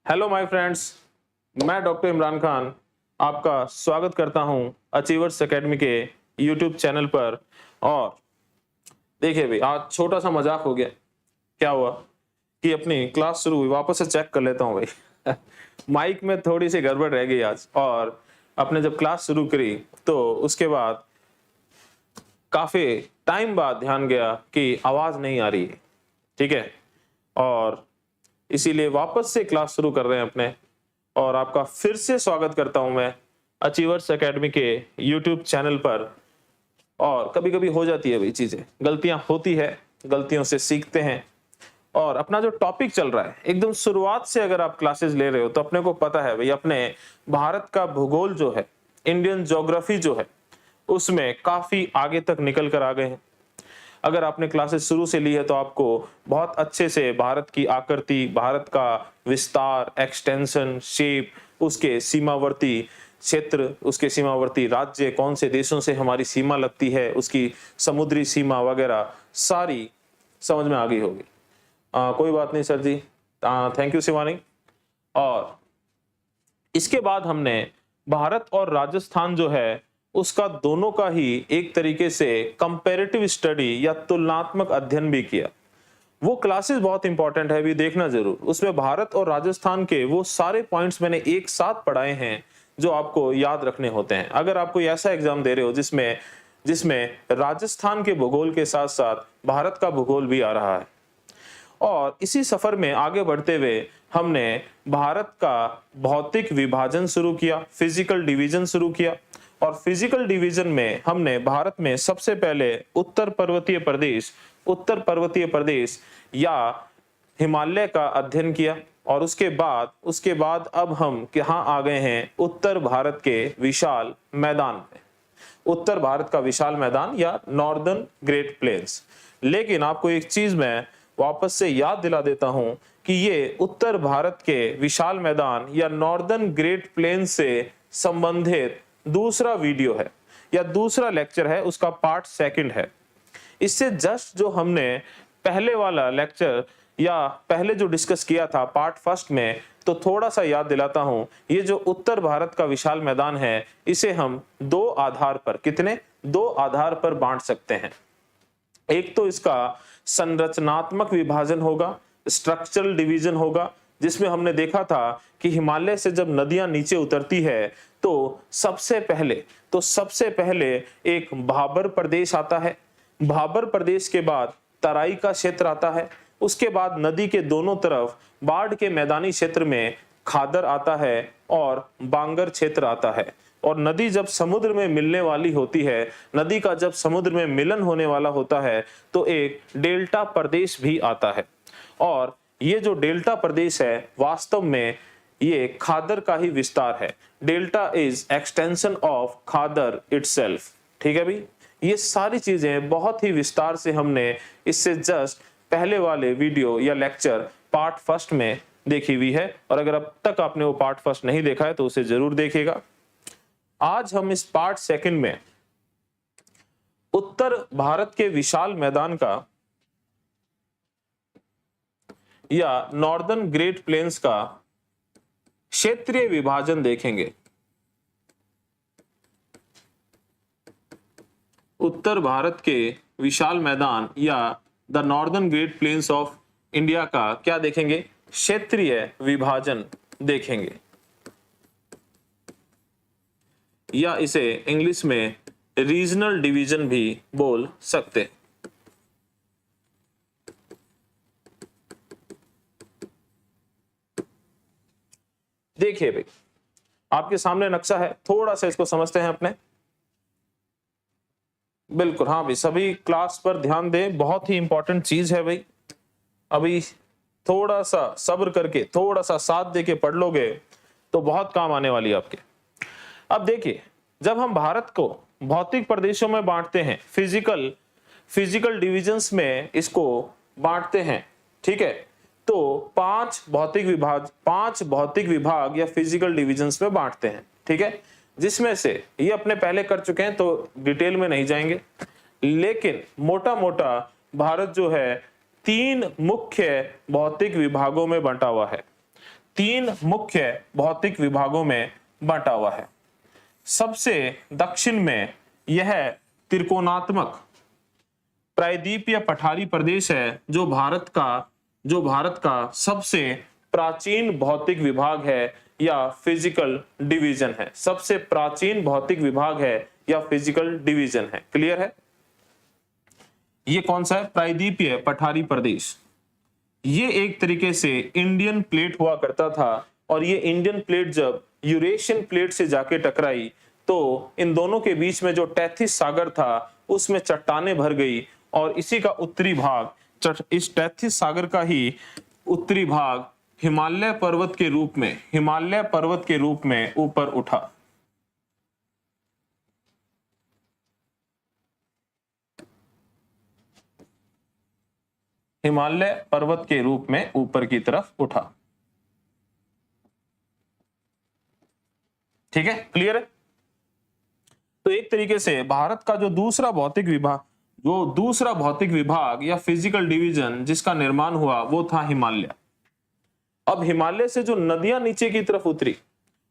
Hello my friends, मैं doctor Imran Khan आपका स्वागत करता हूं अचीवर्स एकेडमी के यूट्यूब चैनल पर। और देखिए भाई, आज छोटा सा मजाक हो गया। क्या हुआ कि अपनी क्लास शुरू हुई, वापस से चेक कर लेता हूं भाई। माइक में थोड़ी सी गड़बड़ रह गई आज, और अपने जब क्लास शुरू करी तो उसके बाद काफी टाइम बाद ध्यान गया कि आवाज नहीं आ रही है। ठीक है, और इसीलिए वापस से क्लास शुरू कर रहे हैं अपने। और आपका फिर से स्वागत करता हूं मैं अचीवर्स एकेडमी के यूट्यूब चैनल पर। और कभी कभी हो जाती है भाई चीजें, गलतियां होती है, गलतियों से सीखते हैं। और अपना जो टॉपिक चल रहा है, एकदम शुरुआत से अगर आप क्लासेस ले रहे हो तो अपने को पता है भाई, अपने भारत का भूगोल जो है, इंडियन ज्योग्राफी जो है, उसमें काफी आगे तक निकल कर आ गए हैं। अगर आपने क्लासेस शुरू से ली है तो आपको बहुत अच्छे से भारत की आकृति, भारत का विस्तार, एक्सटेंशन, शेप, उसके सीमावर्ती क्षेत्र, उसके सीमावर्ती राज्य, कौन से देशों से हमारी सीमा लगती है, उसकी समुद्री सीमा वगैरह सारी समझ में आ गई होगी। कोई बात नहीं sir ji, thank you Shivani. और इसके बाद हमने भारत और राजस्थान जो है उसका दोनों का ही एक तरीके से कंपैरेटिव स्टडी या तुलनात्मक अध्ययन भी किया। वो क्लासेस बहुत इंपॉर्टेंट है, भी देखना जरूर। उसमें भारत और राजस्थान के वो सारे पॉइंट्स मैंने एक साथ पढ़ाए हैं जो आपको याद रखने होते हैं। अगर आप कोई ऐसा एग्जाम दे रहे हो जिसमें जिसमें राजस्थान के भूगोल के साथ साथ भारत का भूगोल भी आ रहा है। और इसी सफर में आगे बढ़ते हुए हमने भारत का भौतिक विभाजन शुरू किया, फिजिकल डिवीजन शुरू किया। और फिजिकल डिवीजन में हमने भारत में सबसे पहले उत्तर पर्वतीय प्रदेश या हिमालय का अध्ययन किया। और उसके बाद अब हम कहाँ आ गए हैं, उत्तर भारत के विशाल मैदान में, उत्तर भारत का विशाल मैदान या नॉर्दर्न ग्रेट प्लेन्स। लेकिन आपको एक चीज मैं वापस से याद दिला देता हूं कि ये उत्तर भारत के विशाल मैदान या नॉर्दर्न ग्रेट प्लेन से संबंधित दूसरा वीडियो है या दूसरा लेक्चर है, उसका पार्ट सेकंड है। इससे जस्ट जो हमने पहले वाला लेक्चर या पहले जो डिस्कस किया था पार्ट फर्स्ट में, तो थोड़ा सा याद दिलाता हूं। ये जो उत्तर भारत का विशाल मैदान है, इसे हम दो आधार पर बांट सकते हैं। एक तो इसका संरचनात्मक विभाजन होगा, स्ट्रक्चरल डिवीजन होगा, जिसमें हमने देखा था कि हिमालय से जब नदियां नीचे उतरती है तो सबसे पहले एक भाबर प्रदेश आता है। भाबर प्रदेश के बाद तराई का क्षेत्र आता है। उसके बाद नदी के दोनों तरफ बाढ़ के मैदानी क्षेत्र में खादर आता है और बांगर क्षेत्र आता है। और नदी जब समुद्र में मिलने वाली होती है, नदी का जब समुद्र में मिलन होने वाला होता है, तो एक डेल्टा प्रदेश भी आता है। और ये जो डेल्टा प्रदेश है, वास्तव में ये खादर का ही विस्तार है। Delta is extension of khadar itself. ठीक है भाई, ये सारी चीजें बहुत ही विस्तार से हमने इससे जस्ट पहले वाले वीडियो या लेक्चर पार्ट फर्स्ट में देखी हुई है। और अगर अब तक आपने वो पार्ट फर्स्ट नहीं देखा है तो उसे जरूर देखिएगा। आज हम इस पार्ट सेकंड में उत्तर भारत के विशाल मैदान का या नॉर्दर्न ग्रेट प्लेन्स का क्षेत्रीय विभाजन देखेंगे। उत्तर भारत के विशाल मैदान या the northern great plains of India का क्या देखेंगे, क्षेत्रीय विभाजन देखेंगे, या इसे इंग्लिश में रीजनल डिवीजन भी बोल सकते हैं। देखिए भाई, आपके सामने नक्शा है, थोड़ा सा इसको समझते हैं अपने। बिल्कुल, हाँ भाई, सभी क्लास पर ध्यान दें, बहुत ही इंपॉर्टेंट चीज है भाई। अभी थोड़ा सा सब्र करके, थोड़ा सा साथ देके पढ़ लोगे तो बहुत काम आने वाली है आपके। अब देखिए, जब हम भारत को भौतिक प्रदेशों में बांटते हैं, फिजिकल डिविजन्स में इसको बांटते हैं, ठीक है, तो पांच भौतिक विभाग या फिजिकल डिविजन्स में बांटते हैं। ठीक है, जिसमें से ये अपने पहले कर चुके हैं तो डिटेल में नहीं जाएंगे, लेकिन मोटा मोटा भारत जो है तीन मुख्य भौतिक विभागों में बंटा हुआ है। 3 मुख्य भौतिक विभागों में बांटा हुआ है। सबसे दक्षिण में यह त्रिकोणात्मक प्रायद्वीपीय पठारी प्रदेश है, जो भारत का सबसे प्राचीन भौतिक विभाग है या फिजिकल डिवीजन है। सबसे प्राचीन भौतिक विभाग है या फिजिकल डिवीजन है। क्लियर है? ये कौन सा है? प्रायद्वीपीय पठारी प्रदेश। ये एक तरीके से इंडियन प्लेट हुआ करता था, और ये इंडियन प्लेट जब यूरेशियन प्लेट से जाके टकराई तो इन दोनों के बीच में जो टैथिस सागर था उसमें चट्टानें भर गई, और इसी का उत्तरी भाग, इस टैथिस सागर का ही उत्तरी भाग हिमालय पर्वत के रूप में ऊपर उठा। हिमालय पर्वत के रूप में ऊपर की तरफ उठा। ठीक है? क्लियर है? तो एक तरीके से भारत का जो दूसरा भौतिक विभाग या फिजिकल डिवीजन जिसका निर्माण हुआ वो था हिमालय। अब हिमालय से जो नदियां नीचे की तरफ उतरी,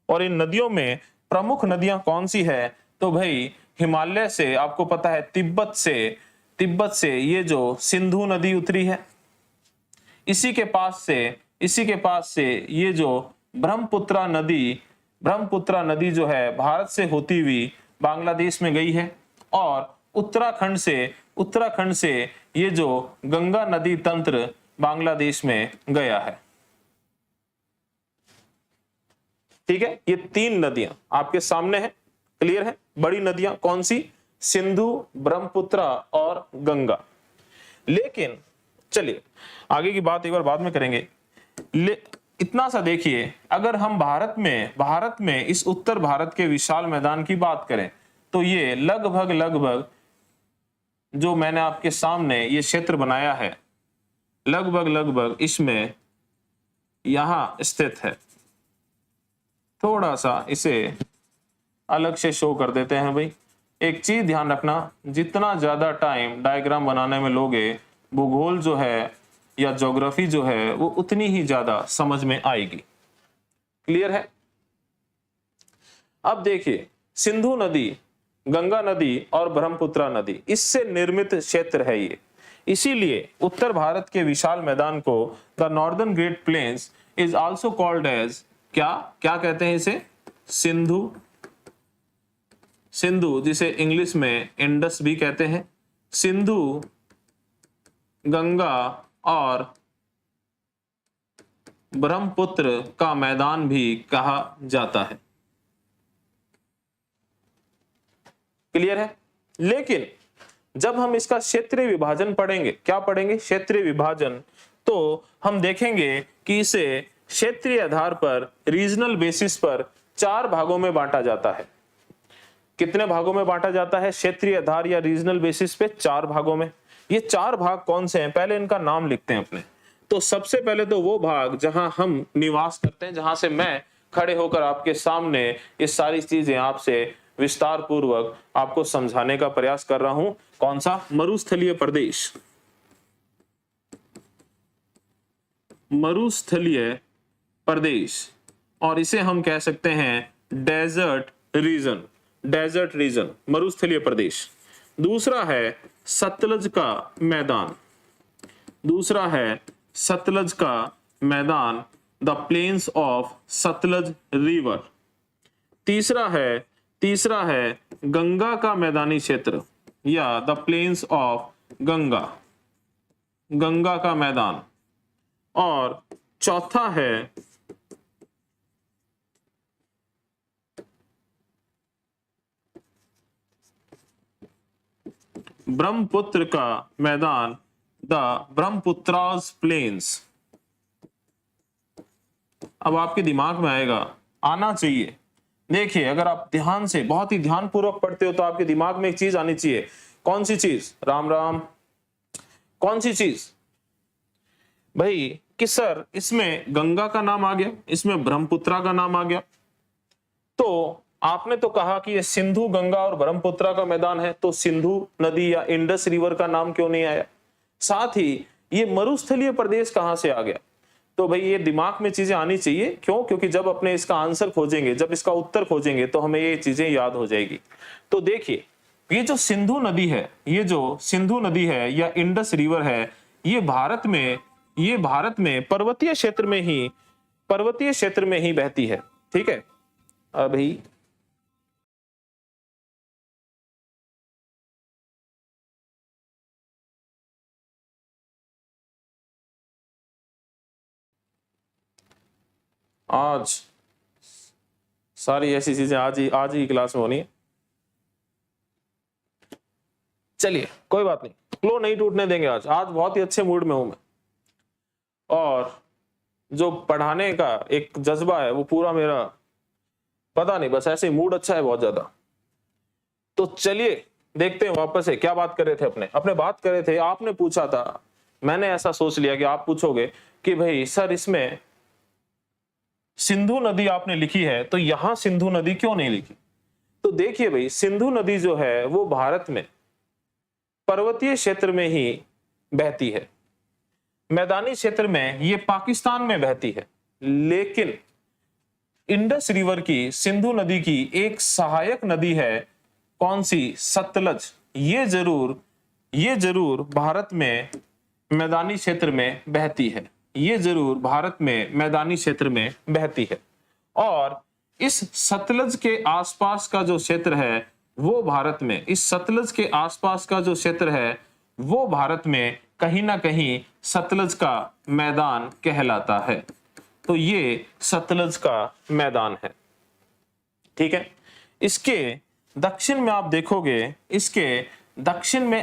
और इन नदियों में प्रमुख नदियां कौन सी है? तो भाई हिमालय से आपको पता है तिब्बत से ये जो सिंधु नदी उतरी है, इसी के पास से ये जो ब्रह्मपुत्रा नदी जो है भारत से होती हुई बांग्लादेश में गई है, और उत्तराखंड से ये जो गंगा नदी तंत्र बांग्लादेश में गया है। ठीक है? ये 3 नदियां आपके सामने है। क्लियर है? बड़ी नदियां कौन सी? सिंधु, ब्रह्मपुत्र और गंगा। लेकिन चलिए आगे की बात एक बार बाद में करेंगे। इतना सा देखिए, अगर हम भारत में इस उत्तर भारत के विशाल मैदान की बात करें तो ये लगभग जो मैंने आपके सामने ये क्षेत्र बनाया है, लगभग इसमें यहां स्थित है। थोड़ा सा इसे अलग से शो कर देते हैं भाई। एक चीज ध्यान रखना, जितना ज्यादा टाइम डायग्राम बनाने में लोगे, भूगोल जो है या ज्योग्राफी जो है वो उतनी ही ज्यादा समझ में आएगी। क्लियर है? अब देखिए, सिंधु नदी, गंगा नदी और ब्रह्मपुत्रा नदी, इससे निर्मित क्षेत्र है ये। इसीलिए उत्तर भारत के विशाल मैदान को the northern great plains is also called as क्या कहते हैं इसे? सिंधु, जिसे इंग्लिश में इंडस भी कहते हैं। सिंधु, गंगा और ब्रह्मपुत्र का मैदान भी कहा जाता है। क्लियर है? लेकिन जब हम इसका क्षेत्रीय विभाजन पढ़ेंगे, क्या पढ़ेंगे? क्षेत्रीय विभाजन, तो हम देखेंगे कि इसे क्षेत्रीय आधार पर, रीजनल बेसिस पर 4 भागों में बांटा जाता है। कितने भागों में बांटा जाता है? क्षेत्रीय आधार या रीजनल बेसिस पे 4 भागों में। ये 4 भाग कौन से हैं? पहले इनका नाम लिखते हैं अपने। तो सबसे पहले तो वो भाग जहां हम निवास करते हैं, जहां से मैं खड़े होकर आपके सामने ये सारी चीजें आपसे विस्तार पूर्वक आपको समझाने का प्रयास कर रहा हूं। कौन सा? मरुस्थलीय प्रदेश। मरुस्थलीय प्रदेश, और इसे हम कह सकते हैं डेजर्ट रीजन, मरुस्थलीय प्रदेश। दूसरा है सतलज का मैदान, the plains of Sutlej river. तीसरा है गंगा का मैदानी क्षेत्र या द प्लेन्स ऑफ गंगा का मैदान। और चौथा है ब्रह्मपुत्र का मैदान, द ब्रह्मपुत्रास प्लेन्स। अब आपके दिमाग में आना चाहिए। देखिए, अगर आप ध्यान से, बहुत ही ध्यानपूर्वक पढ़ते हो तो आपके दिमाग में एक चीज आनी चाहिए। कौन सी चीज? राम, कौन सी चीज भाई? कि सर इसमें गंगा का नाम आ गया, इसमें ब्रह्मपुत्रा का नाम आ गया, तो आपने तो कहा कि ये सिंधु, गंगा और ब्रह्मपुत्रा का मैदान है, तो सिंधु नदी या इंडस रिवर का नाम क्यों नहीं आया? साथ ही ये मरुस्थलीय प्रदेश कहां से आ गया? तो भाई ये दिमाग में चीजें आनी चाहिए। क्यों? क्योंकि जब अपने इसका आंसर खोजेंगे, जब इसका उत्तर खोजेंगे, तो हमें ये चीजें याद हो जाएगी। तो देखिए, ये जो सिंधु नदी है, ये जो सिंधु नदी है या इंडस रिवर है, ये भारत में पर्वतीय क्षेत्र में ही बहती है। ठीक है, अभी आज सारी ऐसी चीजें आज ही क्लास में होनी है। चलिए कोई बात नहीं, फ्लो नहीं टूटने देंगे। आज बहुत ही अच्छे मूड में हूं मैं, और जो पढ़ाने का एक जज्बा है वो पूरा मेरा, पता नहीं, बस ऐसे ही मूड अच्छा है बहुत ज्यादा। तो चलिए देखते हैं वापस से क्या बात कर रहे थे। अपने बात कर रहे थे, आपने पूछा था, मैंने ऐसा सोच लिया कि आप पूछोगे कि भाई सर इसमें सिंधु नदी आपने लिखी है, तो यहां सिंधु नदी क्यों नहीं लिखी? तो देखिए भाई, सिंधु नदी जो है वो भारत में पर्वतीय क्षेत्र में ही बहती है, मैदानी क्षेत्र में ये पाकिस्तान में बहती है। लेकिन इंडस रिवर की, सिंधु नदी की एक सहायक नदी है, कौन सी? सतलज। ये जरूर भारत में मैदानी क्षेत्र में बहती है, ये जरूर भारत में मैदानी क्षेत्र में बहती है। और इस सतलज के आसपास का जो क्षेत्र है वो भारत में, इस सतलज के आसपास का जो क्षेत्र है वो भारत में कहीं ना कहीं सतलज का मैदान कहलाता है। तो ये सतलज का मैदान है। ठीक है, इसके दक्षिण में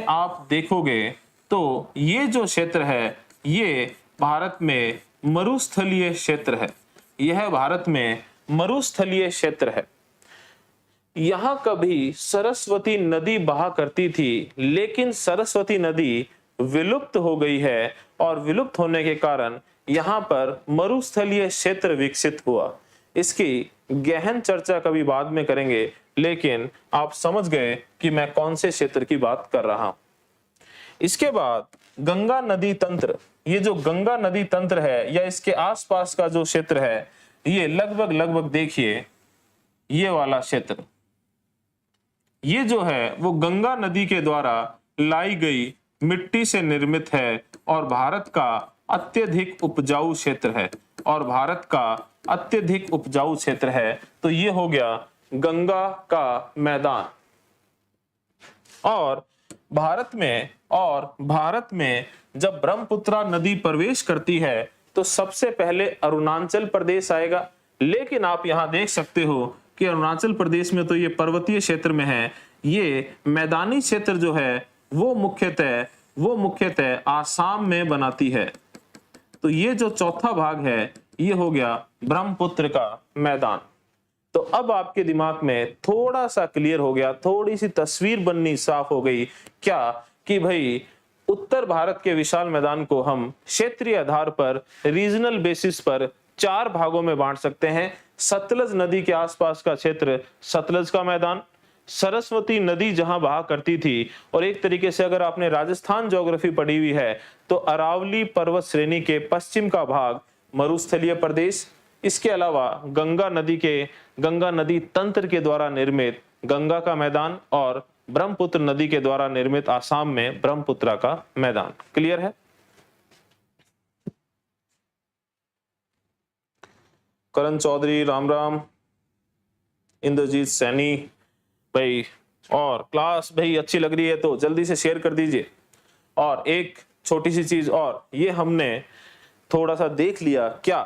आप देखोगे, तो ये जो क्षेत्र है ये भारत में मरुस्थलीय क्षेत्र है। यह भारत में मरुस्थलीय क्षेत्र है। यहां कभी सरस्वती नदी बहा करती थी, लेकिन सरस्वती नदी विलुप्त हो गई है, और विलुप्त होने के कारण यहां पर मरुस्थलीय क्षेत्र विकसित हुआ। इसकी गहन चर्चा कभी बाद में करेंगे, लेकिन आप समझ गए कि मैं कौन से क्षेत्र की बात कर रहा हूं। इसके बाद गंगा नदी तंत्र, ये जो गंगा नदी तंत्र है या इसके आसपास का जो क्षेत्र है, ये लगभग देखिए, ये वाला क्षेत्र, ये जो है वो गंगा नदी के द्वारा लाई गई मिट्टी से निर्मित है, और भारत का अत्यधिक उपजाऊ क्षेत्र है। तो ये हो गया गंगा का मैदान। और भारत में जब ब्रह्मपुत्रा नदी प्रवेश करती है तो सबसे पहले अरुणाचल प्रदेश आएगा। लेकिन आप यहां देख सकते हो कि अरुणाचल प्रदेश में तो ये पर्वतीय क्षेत्र में है, ये मैदानी क्षेत्र जो है वो मुख्यतः आसाम में बनाती है। तो ये जो चौथा भाग है ये हो गया ब्रह्मपुत्र का मैदान। तो अब आपके दिमाग में थोड़ा सा क्लियर हो गया, थोड़ी सी तस्वीर बननी साफ हो गई क्या, कि भाई उत्तर भारत के विशाल मैदान को हम क्षेत्रीय आधार पर, रीजनल बेसिस पर 4 भागों में बांट सकते हैं। सतलज नदी के आसपास का क्षेत्र सतलज का मैदान, सरस्वती नदी जहां बहा करती थी, और एक तरीके से अगर आपने राजस्थान ज्योग्राफी पढ़ी हुई है तो अरावली पर्वत श्रेणी के पश्चिम का भाग मरुस्थलीय प्रदेश। इसके अलावा गंगा नदी तंत्र के द्वारा निर्मित गंगा का मैदान, और ब्रह्मपुत्र नदी के द्वारा निर्मित आसाम में ब्रह्मपुत्रा का मैदान। क्लियर है? करण चौधरी राम राम, इंद्रजीत सैनी भाई, और क्लास भाई अच्छी लग रही है तो जल्दी से शेयर कर दीजिए। और एक छोटी सी चीज और, ये हमने थोड़ा सा देख लिया क्या,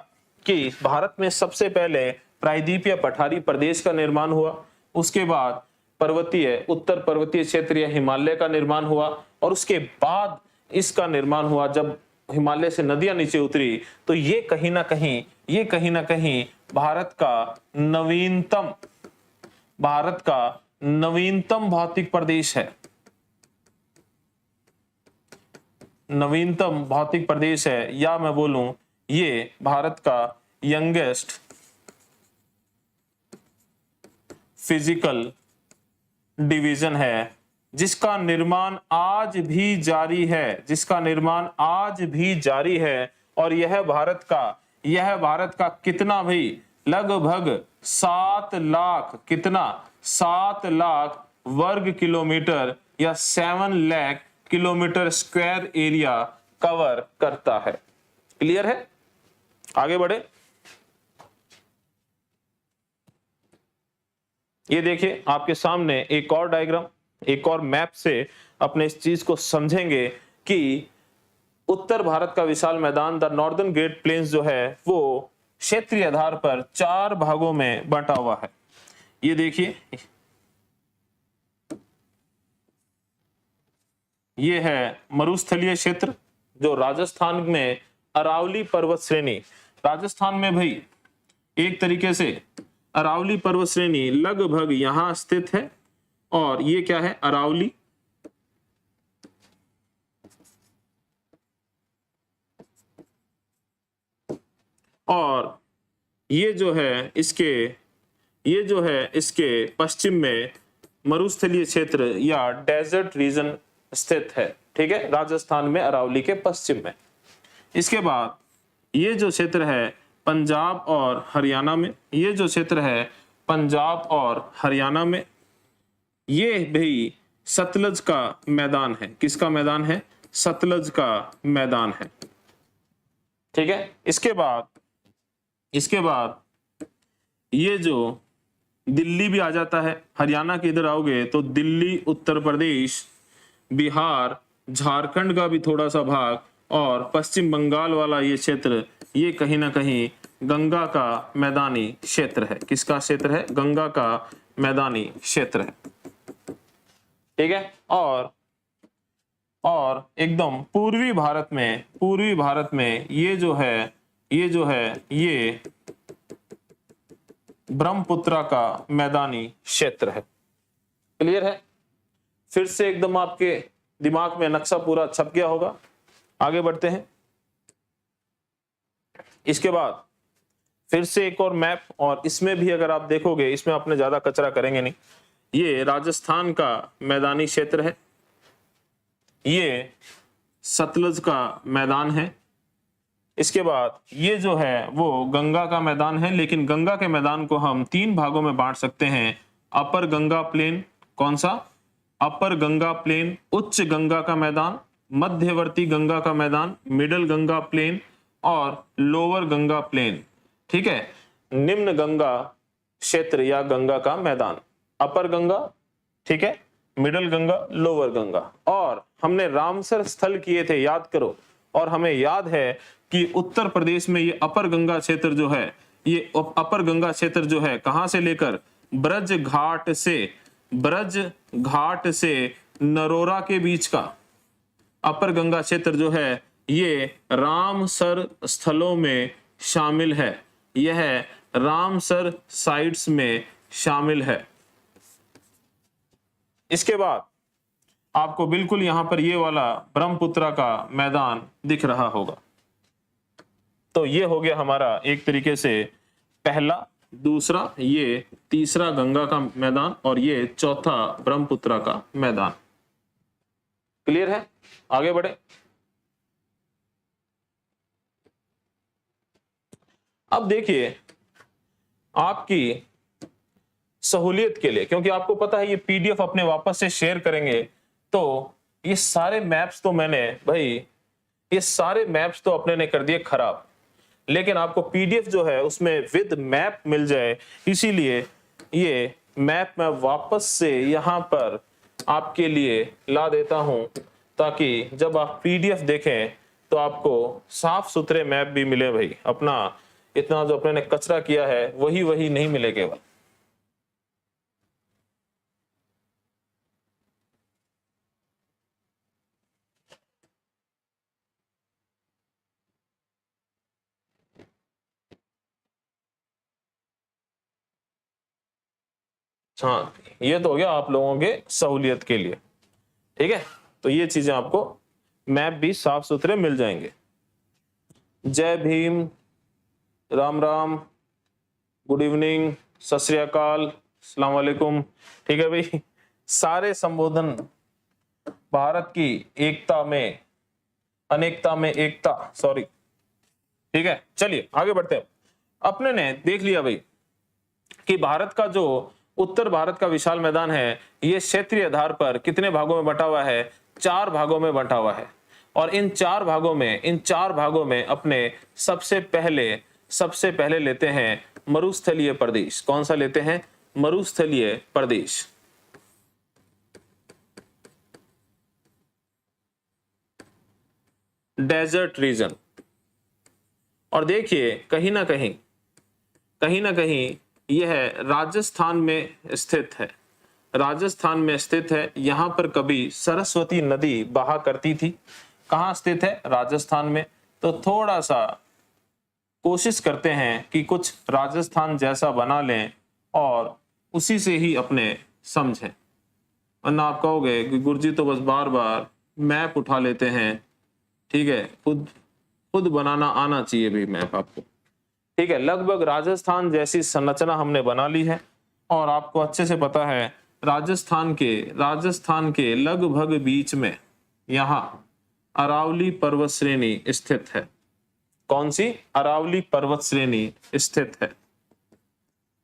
कि भारत में सबसे पहले प्रायद्वीप या पठारी प्रदेश का निर्माण हुआ, उसके बाद उत्तर पर्वतीय क्षेत्र या हिमालय का निर्माण हुआ, और उसके बाद इसका निर्माण हुआ जब हिमालय से नदियां नीचे उतरी। तो ये कहीं ना कहीं भारत का नवीनतम भौतिक प्रदेश है, या मैं बोलूं ये भारत का यंगेस्ट फिजिकल डिवीजन है, जिसका निर्माण आज भी जारी है, और यह भारत का कितना भाई, लगभग 7 लाख, कितना 7 लाख वर्ग किलोमीटर या 7 lakh kilometre square area cover करता है। क्लियर है? आगे बढ़े। ये देखिए आपके सामने एक और डायग्राम, एक और मैप से अपने इस चीज को समझेंगे कि उत्तर भारत का विशाल मैदान द नॉर्दर्न ग्रेट प्लेन्स जो है वो क्षेत्रीय आधार पर 4 भागों में बंटा हुआ है। ये देखिए, ये है मरुस्थलीय क्षेत्र जो राजस्थान में अरावली पर्वत श्रेणी, राजस्थान में भाई एक तरीके से अरावली पर्वत श्रेणी लगभग यहां स्थित है, और ये क्या है, अरावली, और ये जो है इसके पश्चिम में मरुस्थलीय क्षेत्र या डेजर्ट रीजन स्थित है। ठीक है, राजस्थान में अरावली के पश्चिम में। इसके बाद ये जो क्षेत्र है पंजाब और हरियाणा में, ये जो क्षेत्र है पंजाब और हरियाणा में, ये भी सतलज का मैदान है। किसका मैदान है? सतलज का मैदान है। ठीक है, इसके बाद ये जो दिल्ली भी आ जाता है, हरियाणा के इधर आओगे तो दिल्ली, उत्तर प्रदेश, बिहार, झारखंड का भी थोड़ा सा भाग, और पश्चिम बंगाल वाला ये क्षेत्र, ये कहीं ना कहीं गंगा का मैदानी क्षेत्र है। किसका क्षेत्र है? गंगा का मैदानी क्षेत्र है। ठीक है, और एकदम पूर्वी भारत में ये जो है ये ब्रह्मपुत्र का मैदानी क्षेत्र है। क्लियर है? फिर से एकदम आपके दिमाग में नक्शा पूरा छप गया होगा। आगे बढ़ते हैं। इसके बाद फिर से एक और मैप, और इसमें भी अगर आप देखोगे, इसमें अपने ज्यादा कचरा करेंगे नहीं। ये राजस्थान का मैदानी क्षेत्र है, ये सतलज का मैदान है। इसके बाद ये जो है वो गंगा का मैदान है, लेकिन गंगा के मैदान को हम 3 भागों में बांट सकते हैं। अपर गंगा प्लेन, कौन सा? अपर गंगा प्लेन, उच्च गंगा का मैदान, मध्यवर्ती गंगा का मैदान, मिडल गंगा प्लेन, और लोअर गंगा प्लेन। ठीक है, निम्न गंगा क्षेत्र या गंगा का मैदान, अपर गंगा, ठीक है, मिडल गंगा, लोअर गंगा। और हमने रामसर स्थल किए थे, याद करो, और हमें याद है कि उत्तर प्रदेश में ये अपर गंगा क्षेत्र जो है, ये अपर गंगा क्षेत्र जो है कहां से लेकर ब्रज घाट से नरोरा के बीच का अपर गंगा क्षेत्र जो है ये रामसर स्थलों में शामिल है। यह रामसर साइट्स में शामिल है। इसके बाद आपको बिल्कुल यहां पर ये वाला ब्रह्मपुत्र का मैदान दिख रहा होगा। तो ये हो गया हमारा एक तरीके से पहला, दूसरा, ये तीसरा गंगा का मैदान, और ये चौथा ब्रह्मपुत्र का मैदान। क्लियर है? आगे बढ़े। अब देखिए आपकी सहूलियत के लिए, क्योंकि आपको पता है ये पीडीएफ अपने वापस से शेयर करेंगे, तो ये सारे मैप्स तो अपने ने कर दिए खराब, लेकिन आपको पीडीएफ जो है उसमें विद मैप मिल जाए, इसीलिए ये मैप मैं वापस से यहां पर आपके लिए ला देता हूं, ताकि जब आप पीडीएफ देखें तो आपको साफ सुथरे मैप भी मिले। भाई अपना इतना जो अपने ने कचरा किया है वही नहीं मिले केवल। हाँ, ये तो हो गया आप लोगों के सहूलियत के लिए। ठीक है, तो ये चीजें आपको मैप भी साफ सुथरे मिल जाएंगे। जय भीम, राम राम, गुड इवनिंग, सत श्री अकाल, अस्सलाम वालेकुम। ठीक है भाई, सारे संबोधन भारत की एकता में अनेकता में एकता, सॉरी, ठीक है, चलिए आगे बढ़ते हैं। अपने ने देख लिया भाई कि भारत का जो उत्तर भारत का विशाल मैदान है ये क्षेत्रीय आधार पर कितने भागों में बटा हुआ है, 4 भागों में बटा हुआ है। और इन चार भागों में अपने सबसे पहले लेते हैं मरुस्थलीय प्रदेश। कौन सा लेते हैं? मरुस्थलीय प्रदेश। Desert region. और देखिए कहीं ना कहीं यह राजस्थान में स्थित है, राजस्थान में स्थित है। यहां पर कभी सरस्वती नदी बहा करती थी। कहां स्थित है? राजस्थान में। तो थोड़ा सा कोशिश करते हैं कि कुछ राजस्थान जैसा बना लें और उसी से ही अपने समझें, वरना आप कहोगे कि गुरुजी तो बस बार बार मैप उठा लेते हैं। ठीक है, खुद बनाना आना चाहिए भी मैप आपको। ठीक है, लगभग राजस्थान जैसी संरचना हमने बना ली है और आपको अच्छे से पता है राजस्थान के लगभग बीच में यहाँ अरावली पर्वत श्रेणी स्थित है। कौन सी? अरावली पर्वत श्रेणी स्थित है।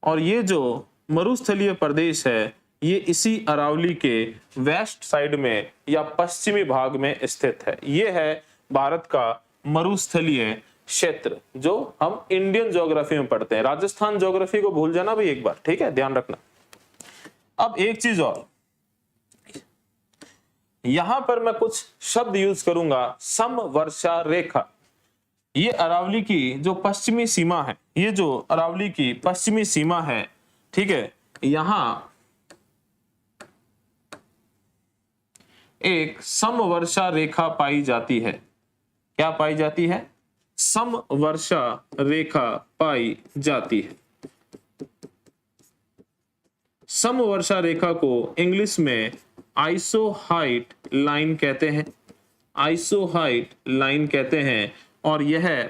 और ये जो मरुस्थलीय प्रदेश है ये इसी अरावली के वेस्ट साइड में या पश्चिमी भाग में स्थित है। ये है भारत का मरुस्थलीय क्षेत्र जो हम इंडियन ज्योग्राफी में पढ़ते हैं। राजस्थान ज्योग्राफी को भूल जाना भाई एक बार, ठीक है, ध्यान रखना। अब एक चीज और, यहां पर मैं कुछ शब्द यूज करूंगा, समवर्षा रेखा। ये अरावली की जो पश्चिमी सीमा है, ये जो अरावली की पश्चिमी सीमा है, ठीक है, यहां एक समवर्षा रेखा पाई जाती है। क्या पाई जाती है? समवर्षा रेखा पाई जाती है। समवर्षा रेखा को इंग्लिश में आइसोहाइट लाइन कहते हैं, आइसोहाइट लाइन कहते हैं। और यह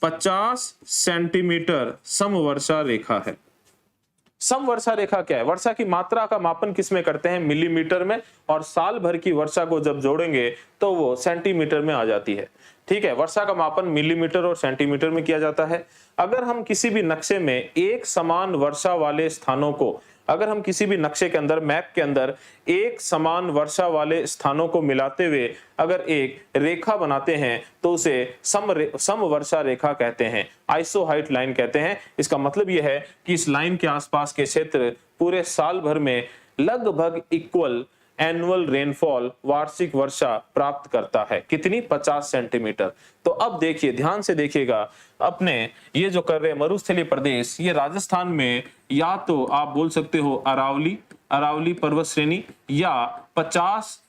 50 सेंटीमीटर समवर्षा रेखा है। समवर्षा रेखा क्या है? वर्षा की मात्रा का मापन किस में करते हैं? मिलीमीटर में। और साल भर की वर्षा को जब जोड़ेंगे तो वो सेंटीमीटर में आ जाती है। ठीक है, वर्षा का मापन मिलीमीटर और सेंटीमीटर में किया जाता है। अगर हम किसी भी नक्शे में एक समान वर्षा वाले स्थानों को, अगर हम किसी भी नक्शे के अंदर, मैप के अंदर एक समान वर्षा वाले स्थानों को मिलाते हुए अगर एक रेखा बनाते हैं तो उसे समवर्षा रेखा कहते हैं, आइसोहाइट लाइन कहते हैं। इसका मतलब यह है कि इस लाइन के आसपास के क्षेत्र पूरे साल भर में लगभग इक्वल एनुअल रेनफॉल, वार्षिक वर्षा प्राप्त करता है। कितनी? 50 सेंटीमीटर। तो अब देखिए, ध्यान से देखिएगा, अपने ये जो कर रहे हैं मरुस्थलीय प्रदेश, ये राजस्थान में या तो आप बोल सकते हो अरावली पर्वत श्रेणी, या 50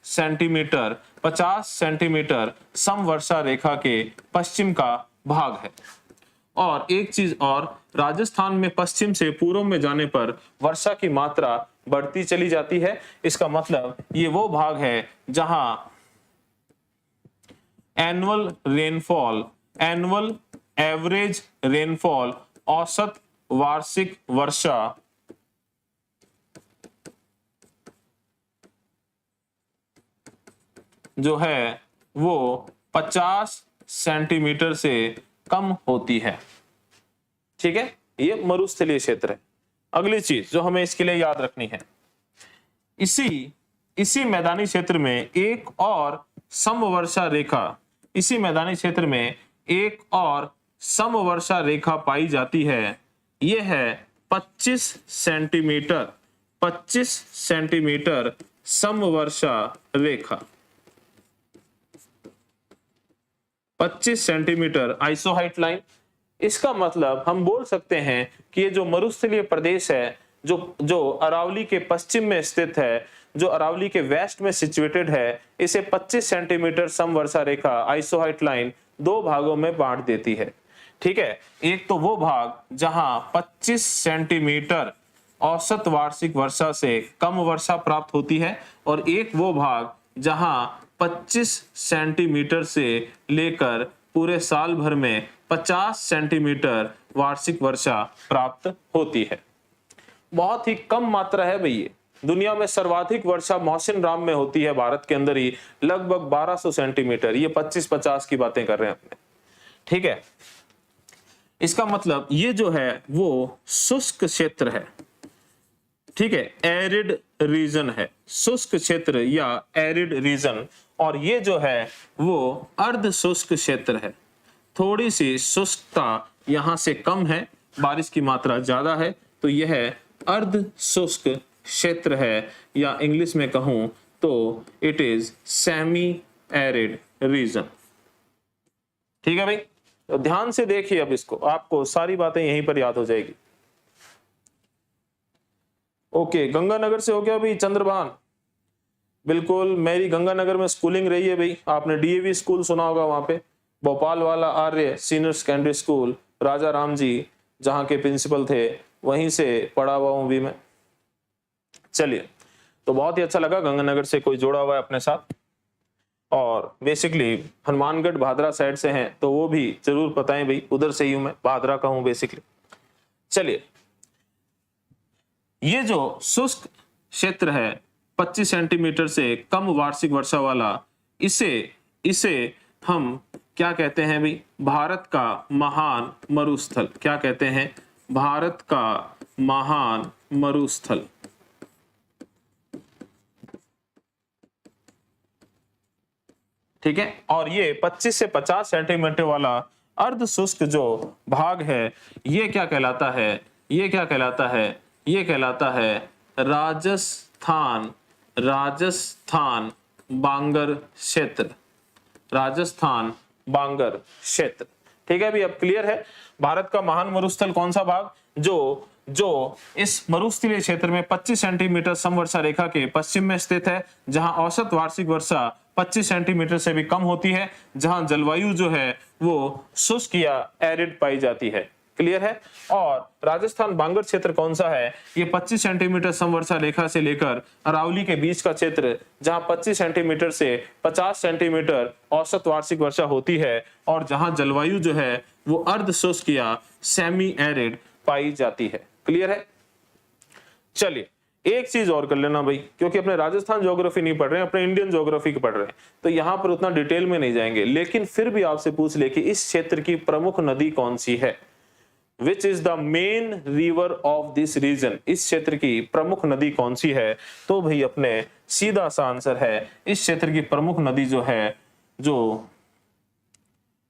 सेंटीमीटर समवर्षा रेखा के पश्चिम का भाग है। और एक चीज और, राजस्थान में पश्चिम से पूर्व में जाने पर वर्षा की मात्रा बढ़ती चली जाती है। इसका मतलब ये वो भाग है जहां एनुअल एवरेज रेनफॉल, औसत वार्षिक वर्षा जो है वो 50 सेंटीमीटर से कम होती है। ठीक है, ये मरुस्थलीय क्षेत्र है। अगली चीज जो हमें इसके लिए याद रखनी है, इसी मैदानी क्षेत्र में एक और समवर्षा रेखा पाई जाती है। यह है 25 सेंटीमीटर समवर्षा रेखा। 25 सेंटीमीटर आइसोहाइट लाइन। इसका मतलब हम बोल सकते हैं कि ये जो मरुस्थलीय प्रदेश है, जो अरावली के पश्चिम में स्थित है, जो अरावली के वेस्ट में सिचुएटेड है, इसे 25 सेंटीमीटर समवर्षा रेखा, आइसोहाइट लाइन, दो भागों में बांट देती है। ठीक है, एक तो वो भाग जहां 25 सेंटीमीटर औसत वार्षिक वर्षा से कम वर्षा प्राप्त होती है, और एक वो भाग जहां 25 सेंटीमीटर से लेकर पूरे साल भर में 50 सेंटीमीटर वार्षिक वर्षा प्राप्त होती है। बहुत ही कम मात्रा है भाई, दुनिया में सर्वाधिक वर्षा मौसिन राम में होती है, भारत के अंदर ही, लगभग 1200 सेंटीमीटर। ये 25-50 की बातें कर रहे हैं अपने, ठीक है। इसका मतलब ये जो है वो शुष्क क्षेत्र है, ठीक है, एरिड रीजन है, शुष्क क्षेत्र या एरिड रीजन। और ये जो है वो अर्ध शुष्क क्षेत्र है, थोड़ी सी शुष्कता यहां से कम है, बारिश की मात्रा ज्यादा है, तो यह अर्ध शुष्क क्षेत्र है, या इंग्लिश में कहूं तो it is semi arid region. ठीक है भाई, तो ध्यान से देखिए अब इसको, आपको सारी बातें यहीं पर याद हो जाएगी। ओके, गंगानगर से हो गया भाई चंद्रभान। बिल्कुल, मेरी गंगानगर में स्कूलिंग रही है भाई, आपने डीएवी स्कूल सुना होगा, वहां पे भोपाल वाला आर्य सीनियर सेकेंडरी स्कूल, राजा राम जी जहां के प्रिंसिपल थे, वहीं से पढ़ा हुआ हूं भी मैं। चलिए, तो बहुत ही अच्छा लगा, गंगानगर से कोई जोड़ा हुआ है अपने साथ, और बेसिकली हनुमानगढ़ भादरा साइड से हैं तो वो भी जरूर बताएं भाई, उधर से ही हूं मैं, भादरा का हूं बेसिकली। चलिए, ये जो शुष्क क्षेत्र है 25 सेंटीमीटर से कम वार्षिक वर्षा वाला, इसे हम क्या कहते हैं भाई, भारत का महान मरुस्थल। क्या कहते हैं? भारत का महान मरुस्थल। ठीक है, और ये 25 से 50 सेंटीमीटर वाला अर्ध शुष्क जो भाग है, ये क्या कहलाता है? ये क्या कहलाता है? ये कहलाता है राजस्थान बांगर क्षेत्र। राजस्थान बांगर क्षेत्र। ठीक है, अभी अब क्लियर है। भारत का महान मरुस्थल कौन सा भाग? जो इस मरुस्थलीय क्षेत्र में 25 सेंटीमीटर समवर्षा रेखा के पश्चिम में स्थित है, जहां औसत वार्षिक वर्षा 25 सेंटीमीटर से भी कम होती है, जहां जलवायु जो है वो शुष्क या एरिड पाई जाती है। क्लियर है? और राजस्थान बांगर क्षेत्र कौन सा है? ये 25 सेंटीमीटर समवर्षा रेखा से लेकर अरावली के बीच का क्षेत्र, जहां 25 सेंटीमीटर से 50 सेंटीमीटर औसत वार्षिक वर्षा होती है, और जहां जलवायु जो है वो अर्ध शुष्क या सेमी एरिड पाई जाती है। क्लियर है? चलिए, एक चीज और कर लेना भाई, क्योंकि अपने राजस्थान ज्योग्राफी नहीं पढ़ रहे हैं, अपने इंडियन ज्योग्राफी पढ़ रहे हैं, तो यहां पर उतना डिटेल में नहीं जाएंगे, लेकिन फिर भी आपसे पूछ ले कि इस क्षेत्र की प्रमुख नदी कौन सी है? Which is the main river of this region? इस क्षेत्र की प्रमुख नदी कौन सी है? तो भाई अपने सीधा सा आंसर है, इस क्षेत्र की प्रमुख नदी जो है, जो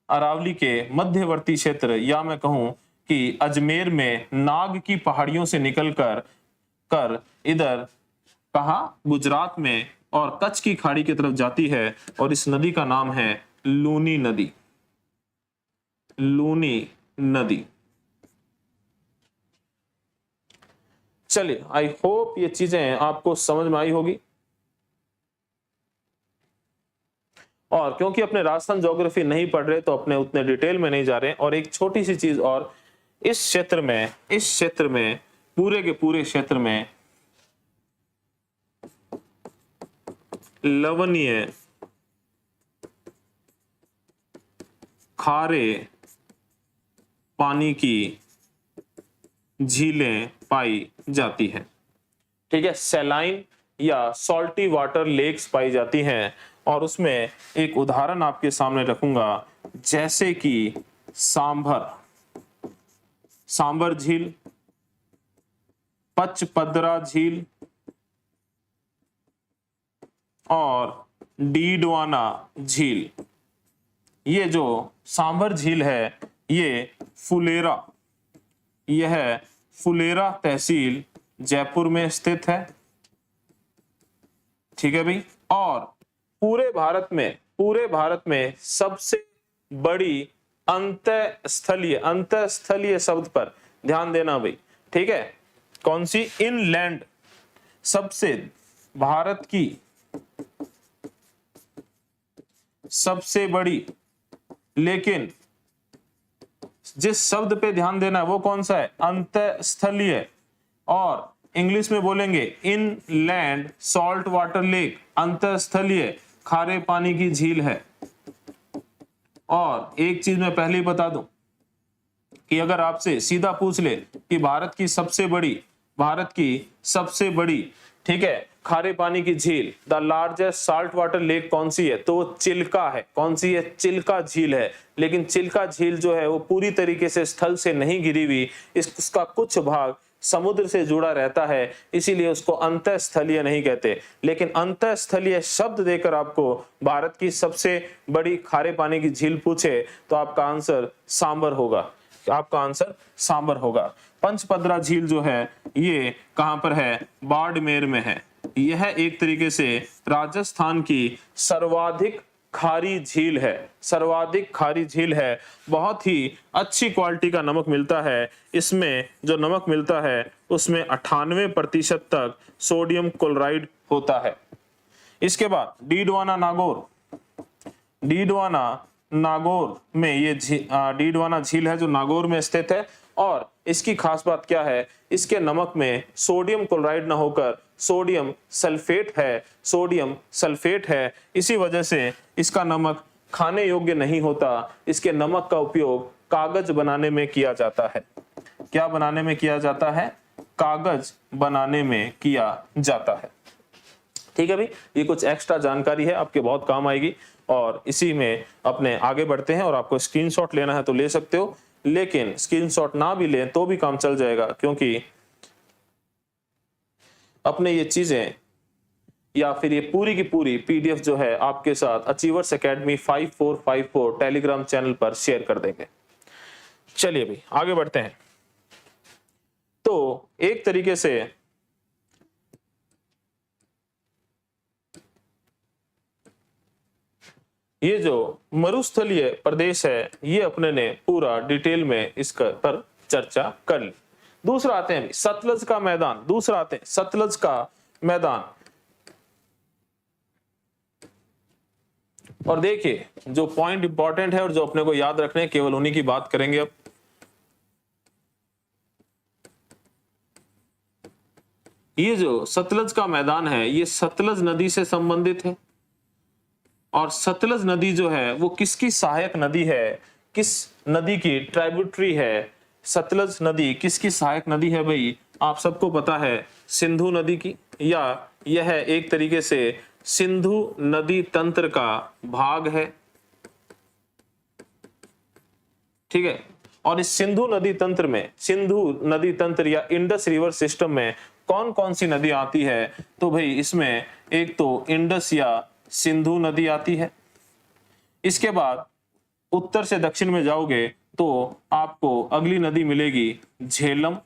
अरावली के मध्यवर्ती क्षेत्र, या मैं कहूं कि अजमेर में नाग की पहाड़ियों से निकलकर इधर कहा गुजरात में और कच्छ की खाड़ी की तरफ जाती है, और इस नदी का नाम है लूनी नदी। लूनी नदी। चलिए, आई होप ये चीजें आपको समझ में आई होगी। और क्योंकि अपने राजस्थान ज्योग्राफी नहीं पढ़ रहे, तो अपने उतने डिटेल में नहीं जा रहे हैं। और एक छोटी सी चीज और, इस क्षेत्र में पूरे के पूरे क्षेत्र में लवणीय, खारे पानी की झीलें पाई जाती हैं। ठीक है, सैलाइन या सॉल्टी वाटर लेक्स पाई जाती हैं, और उसमें एक उदाहरण आपके सामने रखूंगा, जैसे कि सांभर झील, पचपदरा झील और डीडवाना झील। ये जो सांभर झील है, यह फुलेरा तहसील जयपुर में स्थित है। ठीक है भाई, और पूरे भारत में सबसे बड़ी अंतःस्थलीय शब्द पर ध्यान देना भाई। ठीक है, कौन सी? इनलैंड, सबसे भारत की सबसे बड़ी, लेकिन जिस शब्द पे ध्यान देना है वो कौन सा है? अंतःस्थलीय। और इंग्लिश में बोलेंगे इनलैंड सॉल्ट वाटर लेक, अंतःस्थलीय खारे पानी की झील है। और एक चीज मैं पहले ही बता दूं कि अगर आपसे सीधा पूछ ले कि भारत की सबसे बड़ी ठीक है, खारे पानी की झील, the largest salt water lake कौन सी है? तो चिल्का है। कौन सी है? चिल्का झील है। लेकिन चिल्का झील जो है वो पूरी तरीके से स्थल से नहीं गिरी हुई, इसका कुछ भाग समुद्र से जुड़ा रहता है, इसीलिए उसको अंतःस्थलीय नहीं कहते। लेकिन अंतःस्थलीय शब्द देकर आपको भारत की सबसे बड़ी खारे पानी की झील पूछे तो आपका आंसर सांबर होगा। आपका आंसर सांबर होगा। पंचपदरा झील जो है ये कहां पर है? बाड़मेर में है। यह एक तरीके से राजस्थान की सर्वाधिक खारी झील है। सर्वाधिक खारी झील है। बहुत ही अच्छी क्वालिटी का नमक मिलता है। इसमें जो नमक मिलता है उसमें 98% तक सोडियम क्लोराइड होता है। इसके बाद डीडवाना नागौर। डीडवाना नागौर में ये डीडवाना झील है जो नागौर में स्थित है। और इसकी खास बात क्या है? इसके नमक में सोडियम क्लोराइड ना होकर सोडियम सल्फेट है। सोडियम सल्फेट है, इसी वजह से इसका नमक खाने योग्य नहीं होता। इसके नमक का उपयोग कागज बनाने में किया जाता है। क्या बनाने में किया जाता है? कागज बनाने में किया जाता है। ठीक है भाई, ये कुछ एक्स्ट्रा जानकारी है, आपके बहुत काम आएगी। और इसी में अपने आगे बढ़ते हैं। और आपको स्क्रीनशॉट लेना है तो ले सकते हो, लेकिन स्क्रीनशॉट ना भी लें तो भी काम चल जाएगा, क्योंकि अपने ये चीजें या फिर ये पूरी की पूरी पीडीएफ जो है आपके साथ अचीवर्स एकेडमी 5454 टेलीग्राम चैनल पर शेयर कर देंगे। चलिए भाई आगे बढ़ते हैं। तो एक तरीके से ये जो मरुस्थलीय प्रदेश है ये अपने ने पूरा डिटेल में इसका पर चर्चा कर ली। दूसरा आते हैं सतलज का मैदान। दूसरा आते हैं सतलज का मैदान। और देखिए जो पॉइंट इंपॉर्टेंट है और जो अपने को याद रखने हैं केवल उन्हीं की बात करेंगे। अब ये जो सतलज का मैदान है ये सतलज नदी से संबंधित है। और सतलज नदी जो है वो किसकी सहायक नदी है? किस नदी की ट्राइब्यूटरी है? सतलज नदी किसकी सहायक नदी है भाई? आप सबको पता है सिंधु नदी की, या यह एक तरीके से सिंधु नदी तंत्र का भाग है। ठीक है, और इस सिंधु नदी तंत्र में, सिंधु नदी तंत्र या इंडस रिवर सिस्टम में कौन कौन सी नदी आती है? तो भाई इसमें एक तो इंडस या सिंधु नदी आती है। इसके बाद उत्तर से दक्षिण में जाओगे तो आपको अगली नदी मिलेगी झेलम।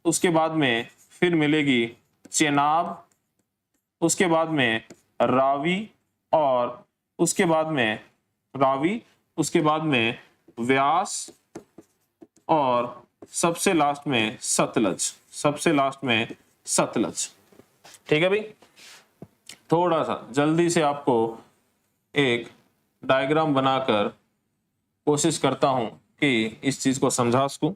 उसके बाद में फिर मिलेगी चेनाब। उसके बाद में रावी, और उसके बाद में रावी, उसके बाद में व्यास, और सबसे लास्ट में सतलज। सबसे लास्ट में सतलज। ठीक है भाई, थोड़ा सा जल्दी से आपको एक डायग्राम बनाकर कोशिश करता हूं कि इस चीज को समझा सकूं।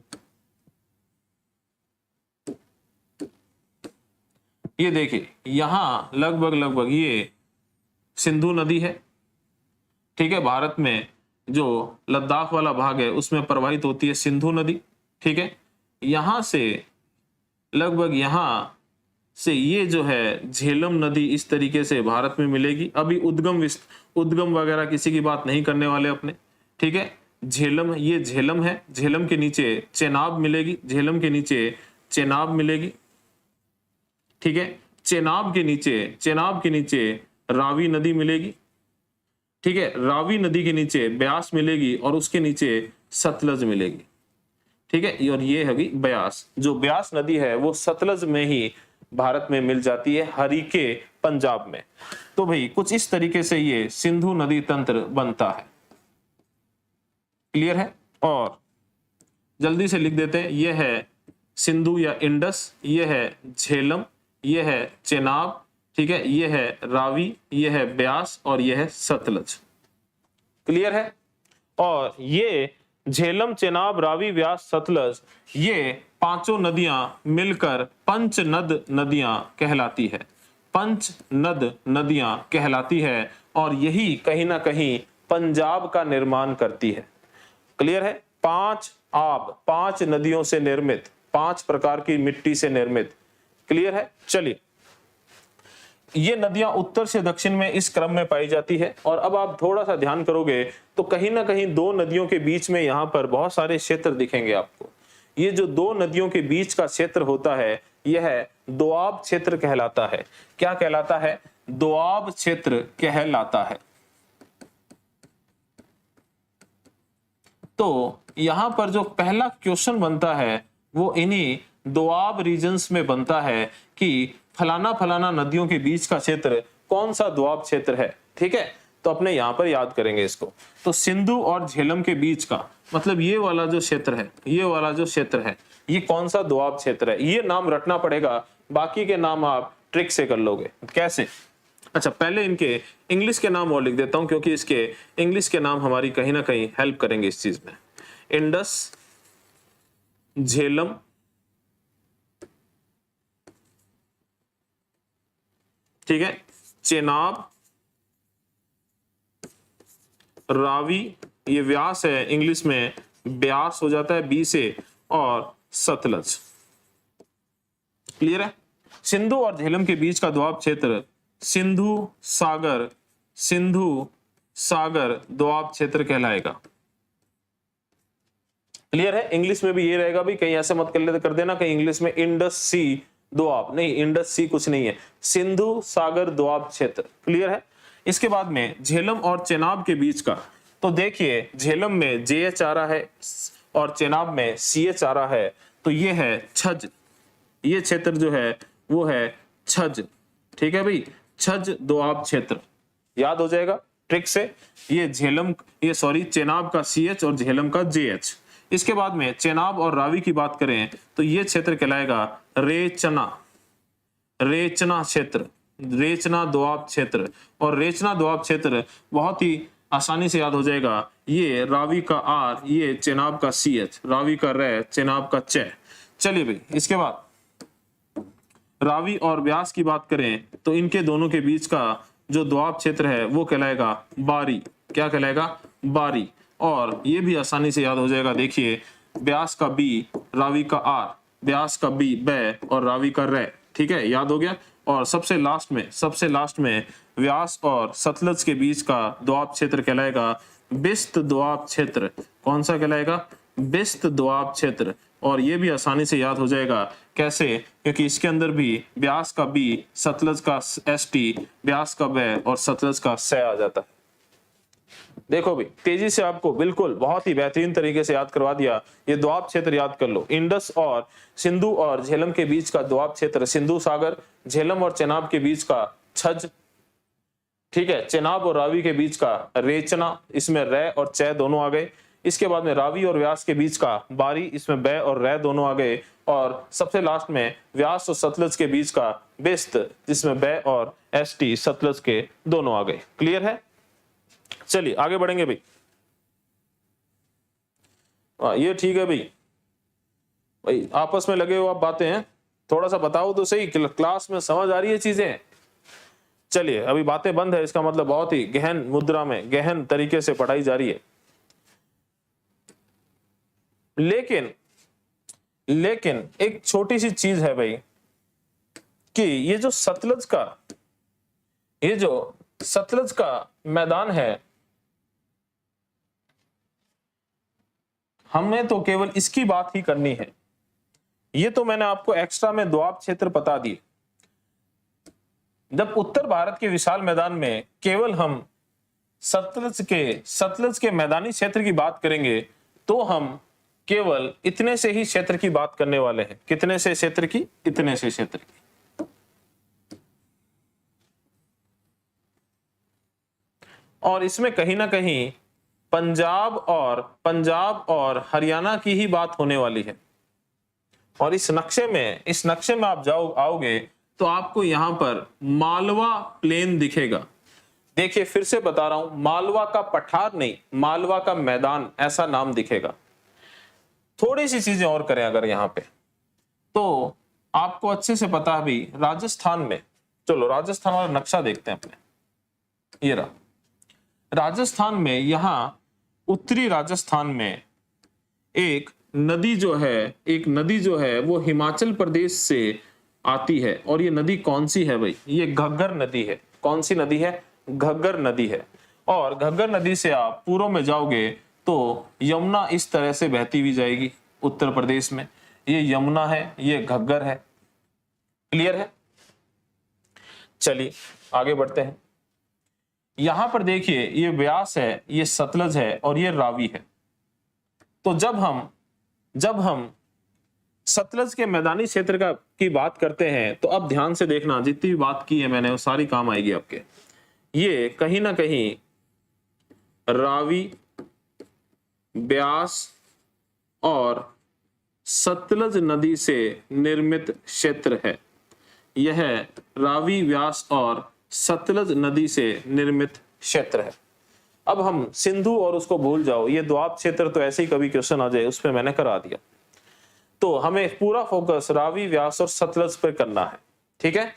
ये देखिए यहां लगभग ये सिंधु नदी है। ठीक है, भारत में जो लद्दाख वाला भाग है उसमें प्रवाहित होती है सिंधु नदी। ठीक है, यहां से लगभग यहां से ये जो है झेलम नदी इस तरीके से भारत में मिलेगी। अभी उद्गम वगैरह किसी की बात नहीं करने वाले अपने। ठीक है, झेलम, ये झेलम है। झेलम के नीचे चेनाब मिलेगी। झेलम के नीचे चेनाब मिलेगी। ठीक है, चेनाब के नीचे रावी नदी मिलेगी। ठीक है, रावी नदी के नीचे ब्यास मिलेगी और उसके नीचे सतलज मिलेगी। ठीक है, और ये है ब्यास। जो ब्यास नदी है वो सतलज में ही भारत में मिल जाती है, हरिके पंजाब में। तो भाई कुछ इस तरीके से ये सिंधु नदी तंत्र बनता है। क्लियर है? और जल्दी से लिख देते हैं, यह है सिंधु या इंडस, यह है झेलम, यह है चेनाब, ठीक है, यह है रावी, यह है ब्यास और यह है सतलज। क्लियर है? और ये झेलम, चेनाब, रावी, व्यास, सतलज, ये पांचों नदियां मिलकर पंचनद नदियां कहलाती है। पंचनद नदियां कहलाती है और यही कहीं ना कहीं पंजाब का निर्माण करती है। क्लियर है? पांच नदियों से निर्मित, 5 प्रकार की मिट्टी से निर्मित। क्लियर है? चलिए ये नदियां उत्तर से दक्षिण में इस क्रम में पाई जाती है। और अब आप थोड़ा सा ध्यान करोगे तो कहीं ना कहीं दो नदियों के बीच में यहाँ पर बहुत सारे क्षेत्र दिखेंगे आपको। ये जो दो नदियों के बीच का क्षेत्र होता है यह दोआब क्षेत्र कहलाता है। क्या कहलाता है? दोआब क्षेत्र कहलाता है। तो यहां पर जो पहला क्वेश्चन बनता है वो इन्हीं दोआब रीजन्स में बनता है कि फलाना फलाना नदियों के बीच का क्षेत्र कौन सा दोआब क्षेत्र है। ठीक है, तो अपने यहां पर याद करेंगे इसको। तो सिंधु और झेलम के बीच का मतलब ये वाला जो क्षेत्र है, ये वाला जो क्षेत्र है, ये कौन सा दोआब क्षेत्र है, ये नाम रटना पड़ेगा। बाकी के नाम आप ट्रिक से कर लोगे। कैसे? अच्छा, पहले इनके इंग्लिश के नाम और लिख देता हूं क्योंकि इसके इंग्लिश के नाम हमारी कहीं ना कहीं हेल्प करेंगे इस चीज में। इंडस, झेलम, ठीक है, चेनाब, रावी, ये व्यास है, इंग्लिश में ब्यास हो जाता है बी से, और सतलज। क्लियर है? सिंधु और झेलम के बीच का दोआब क्षेत्र सिंधु सागर दोआब क्षेत्र कहलाएगा। क्लियर है? इंग्लिश में भी ये रहेगा भी, कहीं ऐसे मत कर देना कहीं इंग्लिश में इंडस सी दोआब, नहीं, इंडस सी कुछ नहीं है, सिंधु सागर दोआब क्षेत्र। क्लियर है? इसके बाद में झेलम और चेनाब के बीच का, तो देखिए झेलम में JH आ रहा है और चेनाब में CH आ रहा है, तो ये है छज। ये क्षेत्र जो है वो है छज। ठीक है भाई, छज दोआब क्षेत्र याद हो जाएगा ट्रिक से। ये चेनाब का CH और झेलम का JH। इसके बाद में चेनाब और रावी की बात करें तो ये क्षेत्र कहलाएगा रेचना क्षेत्र, रेचना दोआब क्षेत्र। और रेचना दोआब क्षेत्र बहुत ही आसानी से याद हो जाएगा। ये रावी का R, ये चेनाब का CH, रावी का रे, चेनाब का च। चलिए भाई, इसके बाद रावी और व्यास की बात करें तो इनके दोनों के बीच का जो दोआब क्षेत्र है वो कहलाएगा बारी। क्या कहलाएगा? बारी। और ये भी आसानी से याद हो जाएगा। देखिए व्यास का B, रावी का R, व्यास का B बै और रावी का रे। ठीक है, याद हो गया। और सबसे लास्ट में व्यास और सतलज के बीच का दोआब क्षेत्र कहलाएगा बिस्त दोआब क्षेत्र। कौन सा कहलाएगा? बिस्त दोआब क्षेत्र। और ये भी आसानी से याद हो जाएगा। कैसे? क्योंकि इसके अंदर भी व्यास का B, सतलज का ST, व्यास का बै और सतलज का से आ जाता है। देखो भी, तेजी से आपको बिल्कुल बहुत ही बेहतरीन तरीके से याद करवा दिया। ये दोआब क्षेत्र याद कर लो। इंडस और सिंधु और झेलम के बीच का दोआब क्षेत्र सिंधु सागर, झेलम और चेनाब के बीच का छज, ठीक है, चेनाब और रावी के बीच का रेचना, इसमें रे और चे दोनों आ गए। इसके बाद में रावी और व्यास के बीच का बारी, इसमें बै और रे दोनों आ गए। और सबसे लास्ट में व्यास और सतलज के बीच का बिस्त, जिसमें बै और ST सतलज के दोनों आ गए। क्लियर है? चलिए आगे बढ़ेंगे भाई। ये ठीक है भाई आपस में लगे हो आप बातें हैं, थोड़ा सा बताओ तो सही, क्लास में समझ आ रही है चीजें? चलिए, अभी बातें बंद है, इसका मतलब बहुत ही गहन मुद्रा में, गहन तरीके से पढ़ाई जा रही है। लेकिन एक छोटी सी चीज है भाई कि ये जो सतलज का मैदान है, हमने तो केवल इसकी बात ही करनी है। ये तो मैंने आपको एक्स्ट्रा में दोआब क्षेत्र बता दिए। जब उत्तर भारत के विशाल मैदान में केवल हम सतलज के मैदानी क्षेत्र की बात करेंगे तो हम केवल इतने से ही क्षेत्र की बात करने वाले हैं। कितने से क्षेत्र की? इतने से क्षेत्र की। और इसमें कहीं ना कहीं पंजाब और हरियाणा की ही बात होने वाली है। और इस नक्शे में आप आओगे तो आपको यहां पर मालवा प्लेन दिखेगा। देखिए फिर से बता रहा हूं, मालवा का पठार नहीं, मालवा का मैदान ऐसा नाम दिखेगा। थोड़ी सी चीजें और करें अगर यहां पे, तो आपको अच्छे से पता है भी राजस्थान में, चलो राजस्थान वाला नक्शा देखते हैं अपने। ये रहा राजस्थान में, यहां उत्तरी राजस्थान में एक नदी जो है वो हिमाचल प्रदेश से आती है। और ये नदी कौन सी है भाई? ये घग्गर नदी है। कौन सी नदी है? घग्गर नदी है। और घग्गर नदी से आप पूर्व में जाओगे तो यमुना इस तरह से बहती हुई जाएगी उत्तर प्रदेश में। ये यमुना है, ये घग्गर है। क्लियर है? चलिए आगे बढ़ते हैं। यहां पर देखिए ये व्यास है, ये सतलज है और ये रावी है। तो जब हम सतलज के मैदानी क्षेत्र की बात करते हैं तो अब ध्यान से देखना, जितनी भी बात की है मैंने वो सारी काम आएगी आपके। ये कहीं ना कहीं रावी, ब्यास और सतलज नदी से निर्मित क्षेत्र है। यह रावी, व्यास और सतलज नदी से निर्मित क्षेत्र है। अब हम सिंधु और उसको भूल जाओ, ये द्वाब क्षेत्र तो ऐसे ही कभी क्वेश्चन आ जाए, उस पर मैंने करा दिया। तो हमें पूरा फोकस रावी, व्यास और सतलज पर करना है, ठीक है।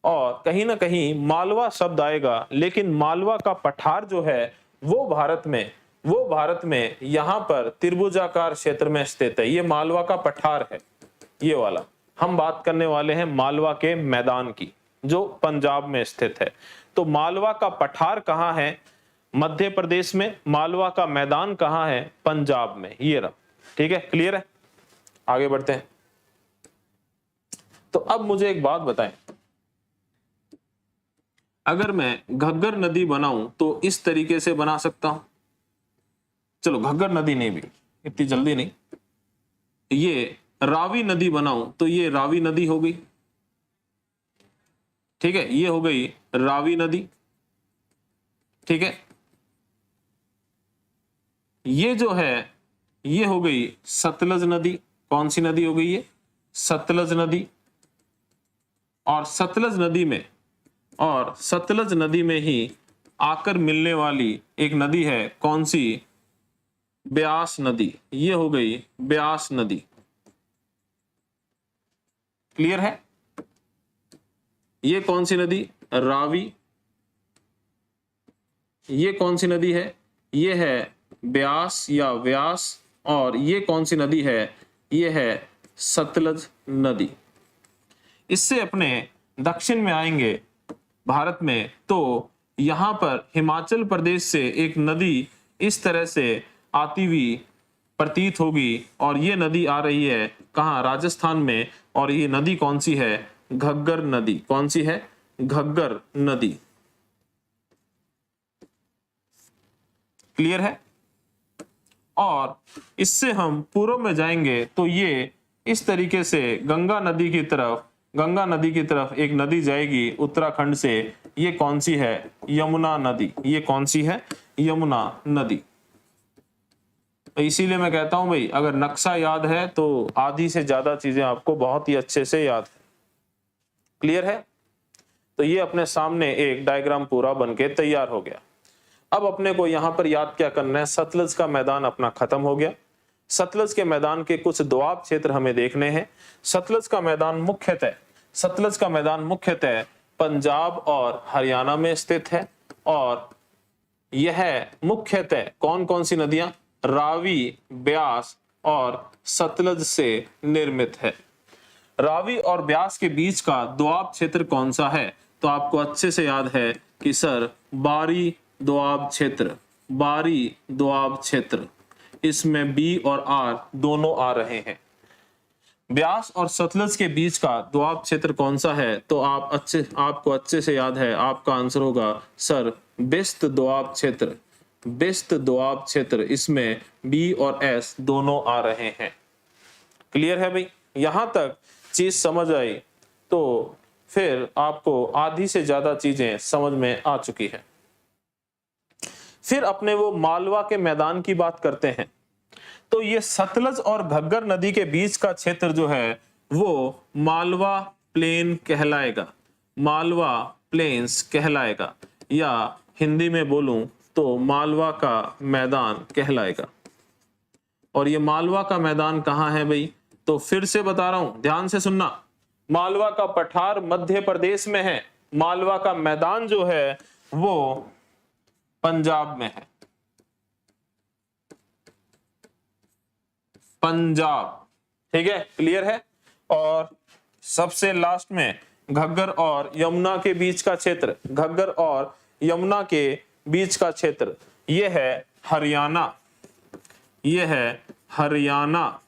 और कहीं ना कहीं मालवा शब्द आएगा, लेकिन मालवा का पठार जो है वो भारत में यहाँ पर त्रिभुजाकार क्षेत्र में स्थित है। ये मालवा का पठार है, ये वाला। हम बात करने वाले हैं मालवा के मैदान की, जो पंजाब में स्थित है। तो मालवा का पठार कहाँ है? मध्य प्रदेश में। मालवा का मैदान कहाँ है? पंजाब में। ये रहा, ठीक है, क्लियर है। आगे बढ़ते हैं। तो अब मुझे एक बात बताएं, अगर मैं घग्गर नदी बनाऊं तो इस तरीके से बना सकता हूं। चलो घग्गर नदी नहीं, भी इतनी जल्दी नहीं। ये रावी नदी बनाऊं तो ये रावी नदी हो गई, ठीक है, ये हो गई रावी नदी, ठीक है। ये जो है ये हो गई सतलज नदी। कौन सी नदी हो गई ये? सतलज नदी। और सतलज नदी में ही आकर मिलने वाली एक नदी है, कौन सी? ब्यास नदी। ये हो गई ब्यास नदी। क्लियर है? ये कौन सी नदी? रावी। ये कौन सी नदी है? ये है ब्यास या व्यास। और ये कौन सी नदी है? ये है सतलज नदी। इससे अपने दक्षिण में आएंगे भारत में, तो यहां पर हिमाचल प्रदेश से एक नदी इस तरह से आती हुई प्रतीत होगी। और ये नदी आ रही है कहां? राजस्थान में। और ये नदी कौन सी है? घग्गर नदी। कौन सी है? घग्गर नदी। क्लियर है? और इससे हम पूर्व में जाएंगे तो ये इस तरीके से गंगा नदी की तरफ एक नदी जाएगी उत्तराखंड से। ये कौन सी है? यमुना नदी। ये कौन सी है? यमुना नदी। तो इसीलिए मैं कहता हूं भाई, अगर नक्शा याद है तो आधी से ज्यादा चीजें आपको बहुत ही अच्छे से याद है। क्लियर है? तो ये अपने सामने एक डायग्राम पूरा बनके तैयार हो गया। अब अपने को यहां पर याद क्या करना है? सतलज का मैदान अपना खत्म हो गया। सतलज के मैदान के कुछ दोआब क्षेत्र हमें देखने हैं। सतलज का मैदान मुख्यतः पंजाब और हरियाणा में स्थित है। और यह मुख्यतः कौन कौन सी नदियां? रावी, ब्यास और सतलज से निर्मित है। रावी और ब्यास के बीच का दोआब क्षेत्र कौन सा है? तो आपको अच्छे से याद है कि सर बारी दोआब क्षेत्र। इसमें बी और आर दोनों आ रहे हैं। ब्यास और सतलज के बीच का दोआब क्षेत्र कौन सा है? तो आपको अच्छे से याद है, आपका आंसर होगा सर बिस्त दोआब क्षेत्र। इसमें बी और एस दोनों आ रहे हैं। क्लियर है भाई? यहां तक चीज समझ आई तो फिर आपको आधी से ज्यादा चीजें समझ में आ चुकी है। फिर अपने वो मालवा के मैदान की बात करते हैं। तो ये सतलज और घग्गर नदी के बीच का क्षेत्र जो है वो मालवा प्लेन कहलाएगा। मालवा प्लेन्स कहलाएगा, या हिंदी में बोलूं तो मालवा का मैदान कहलाएगा। और ये मालवा का मैदान कहां है भाई? तो फिर से बता रहा हूं, ध्यान से सुनना। मालवा का पठार मध्य प्रदेश में है। मालवा का मैदान जो है वो पंजाब में है। पंजाब, ठीक है, क्लियर है। और सबसे लास्ट में घग्गर और यमुना के बीच का क्षेत्र, घग्गर और यमुना के बीच का क्षेत्र, यह है हरियाणा, यह है हरियाणा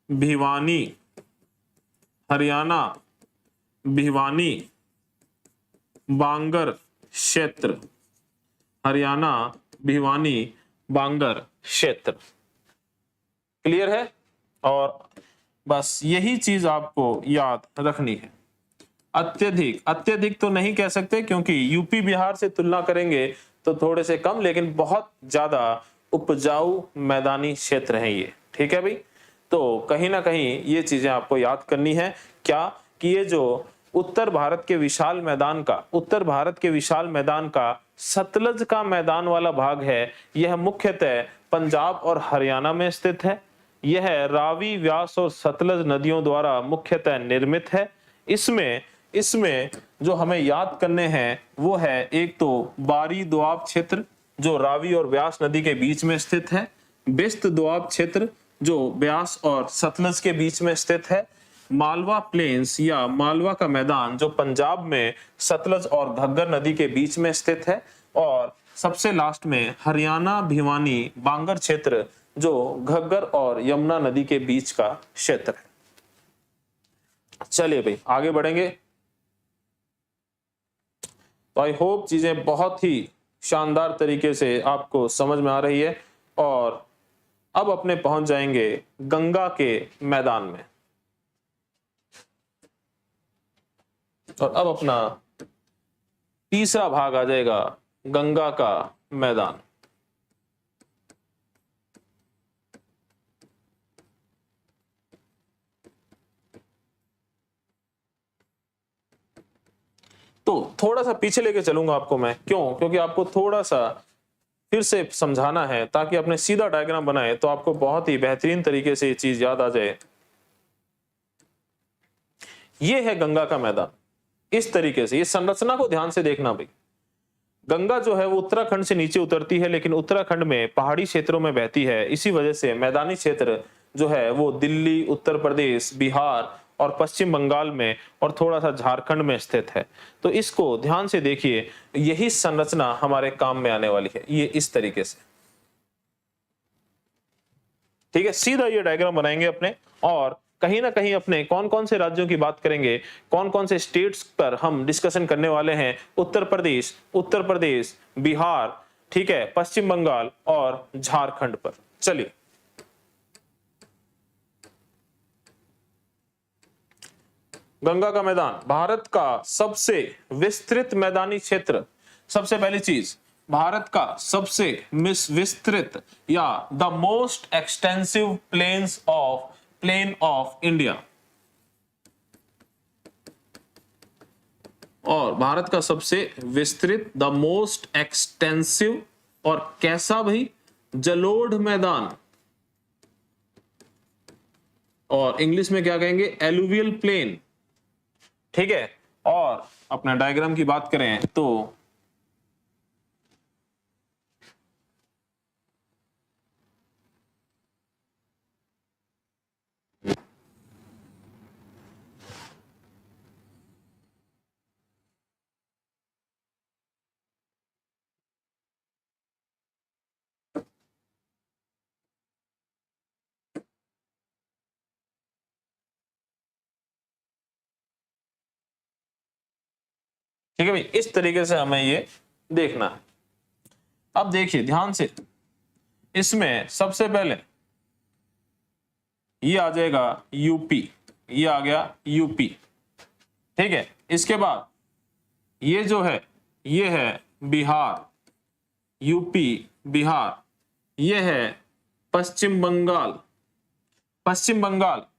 भिवानी, हरियाणा भिवानी बांगर क्षेत्र, हरियाणा भिवानी बांगर क्षेत्र। क्लियर है? और बस यही चीज आपको याद रखनी है। अत्यधिक, अत्यधिक तो नहीं कह सकते क्योंकि यूपी बिहार से तुलना करेंगे तो थोड़े से कम, लेकिन बहुत ज्यादा उपजाऊ मैदानी क्षेत्र है ये। ठीक है भाई, तो कहीं ना कहीं ये चीजें आपको याद करनी है। क्या कि ये जो उत्तर भारत के विशाल मैदान का, उत्तर भारत के विशाल मैदान का सतलज का मैदान वाला भाग है, यह मुख्यतः पंजाब और हरियाणा में स्थित है। यह रावी, व्यास और सतलज नदियों द्वारा मुख्यतः निर्मित है। इसमें जो हमें याद करने हैं वो है, एक तो बारी दोआब क्षेत्र जो रावी और व्यास नदी के बीच में स्थित है, बिस्त दोआब क्षेत्र जो ब्यास और सतलज के बीच में स्थित है, मालवा प्लेन्स या मालवा का मैदान जो पंजाब में सतलज और घग्गर नदी के बीच में स्थित है, और सबसे लास्ट में हरियाणा भिवानी बांगर क्षेत्र जो घग्गर और यमुना नदी के बीच का क्षेत्र है। चलिए भाई आगे बढ़ेंगे। तो आई होप चीजें बहुत ही शानदार तरीके से आपको समझ में आ रही है, और अब अपने पहुंच जाएंगे गंगा के मैदान में। और अब अपना तीसरा भाग आ जाएगा गंगा का मैदान। तो थोड़ा सा पीछे लेके चलूंगा आपको मैं, क्यों? क्योंकि आपको थोड़ा सा फिर से समझाना है ताकि अपने सीधा डायग्राम बनाए तो आपको बहुत ही बेहतरीन तरीके से ये चीज याद आ जाए। ये है गंगा का मैदान। इस तरीके से, ये संरचना को ध्यान से देखना भाई। गंगा जो है वो उत्तराखंड से नीचे उतरती है, लेकिन उत्तराखंड में पहाड़ी क्षेत्रों में बहती है। इसी वजह से मैदानी क्षेत्र जो है वो दिल्ली, उत्तर प्रदेश, बिहार और पश्चिम बंगाल में और थोड़ा सा झारखंड में स्थित है। तो इसको ध्यान से देखिए, यही संरचना हमारे काम में आने वाली है। ये इस तरीके से, ठीक है, सीधा ये डायग्राम बनाएंगे अपने, और कहीं ना कहीं अपने कौन कौन से राज्यों की बात करेंगे, कौन कौन से स्टेट्स पर हम डिस्कशन करने वाले हैं। उत्तर प्रदेश, बिहार, ठीक है, पश्चिम बंगाल और झारखंड पर। चलिए गंगा का मैदान भारत का सबसे विस्तृत मैदानी क्षेत्र। सबसे पहली चीज, भारत का सबसे विस्तृत या the most extensive plain of India, और भारत का सबसे विस्तृत द मोस्ट एक्सटेंसिव, और कैसा भाई? जलोढ़ मैदान, और इंग्लिश में क्या कहेंगे? Alluvial plain. ठीक है, और अपना डायग्राम की बात करें तो ठीक है भाई, इस तरीके से हमें ये देखना है। अब देखिए ध्यान से, इसमें सबसे पहले ये आ जाएगा यूपी, ये आ गया यूपी। ठीक है, इसके बाद ये जो है ये है बिहार, यूपी बिहार, ये है पश्चिम बंगाल,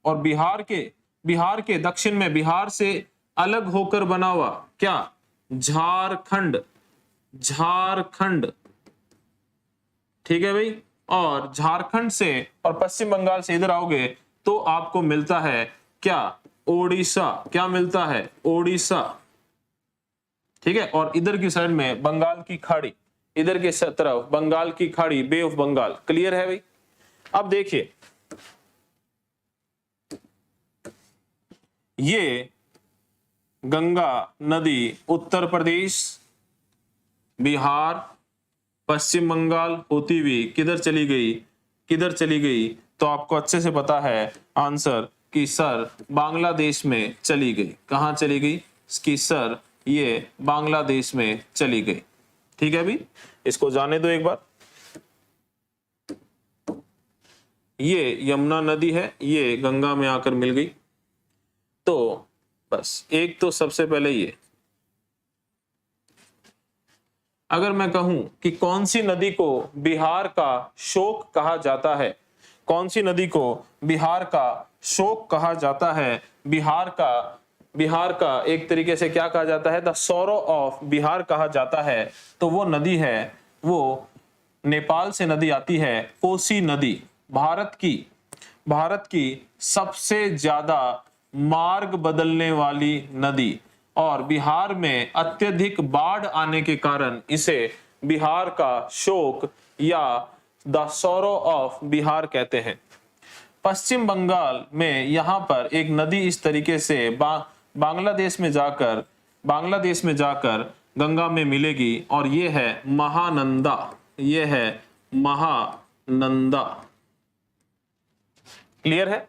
और बिहार के दक्षिण में, बिहार से अलग होकर बना हुआ क्या? झारखंड, ठीक है भाई। और झारखंड से और पश्चिम बंगाल से इधर आओगे तो आपको मिलता है क्या? ओडिशा। क्या मिलता है? ओडिशा। ठीक है, और इधर की साइड में बंगाल की खाड़ी, इधर के तरफ बंगाल की खाड़ी, बे ऑफ बंगाल। क्लियर है भाई? अब देखिए ये गंगा नदी उत्तर प्रदेश, बिहार, पश्चिम बंगाल होती हुई किधर चली गई, किधर चली गई? तो आपको अच्छे से पता है आंसर कि सर बांग्लादेश में चली गई। कहां चली गई? कि सर ये बांग्लादेश में चली गई। ठीक है, अभी इसको जाने दो एक बार। ये यमुना नदी है, ये गंगा में आकर मिल गई। तो बस एक तो सबसे पहले ये, अगर मैं कहूं कि कौन सी नदी को बिहार का शोक कहा जाता है, कौन सी नदी को बिहार का शोक कहा जाता है, बिहार का एक तरीके से क्या कहा जाता है, द सॉरो ऑफ बिहार कहा जाता है, तो वो नदी है, वो नेपाल से नदी आती है, कोसी नदी। भारत की सबसे ज्यादा मार्ग बदलने वाली नदी, और बिहार में अत्यधिक बाढ़ आने के कारण इसे बिहार का शोक या द सॉरो ऑफ बिहार कहते हैं। पश्चिम बंगाल में यहां पर एक नदी इस तरीके से बांग्लादेश में जाकर गंगा में मिलेगी, और ये है महानंदा, ये है महानंदा। क्लियर है?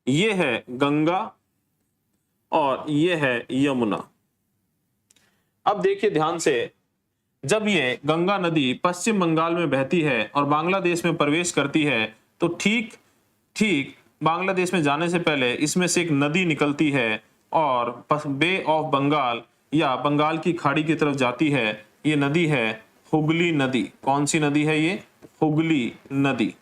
ये है गंगा और ये है यमुना। अब देखिए ध्यान से, जब ये गंगा नदी पश्चिम बंगाल में बहती है और बांग्लादेश में प्रवेश करती है, तो ठीक बांग्लादेश में जाने से पहले इसमें से एक नदी निकलती है और बे ऑफ बंगाल या बंगाल की खाड़ी की तरफ जाती है। ये नदी है हुगली नदी। कौन सी नदी है ये? हुगली नदी।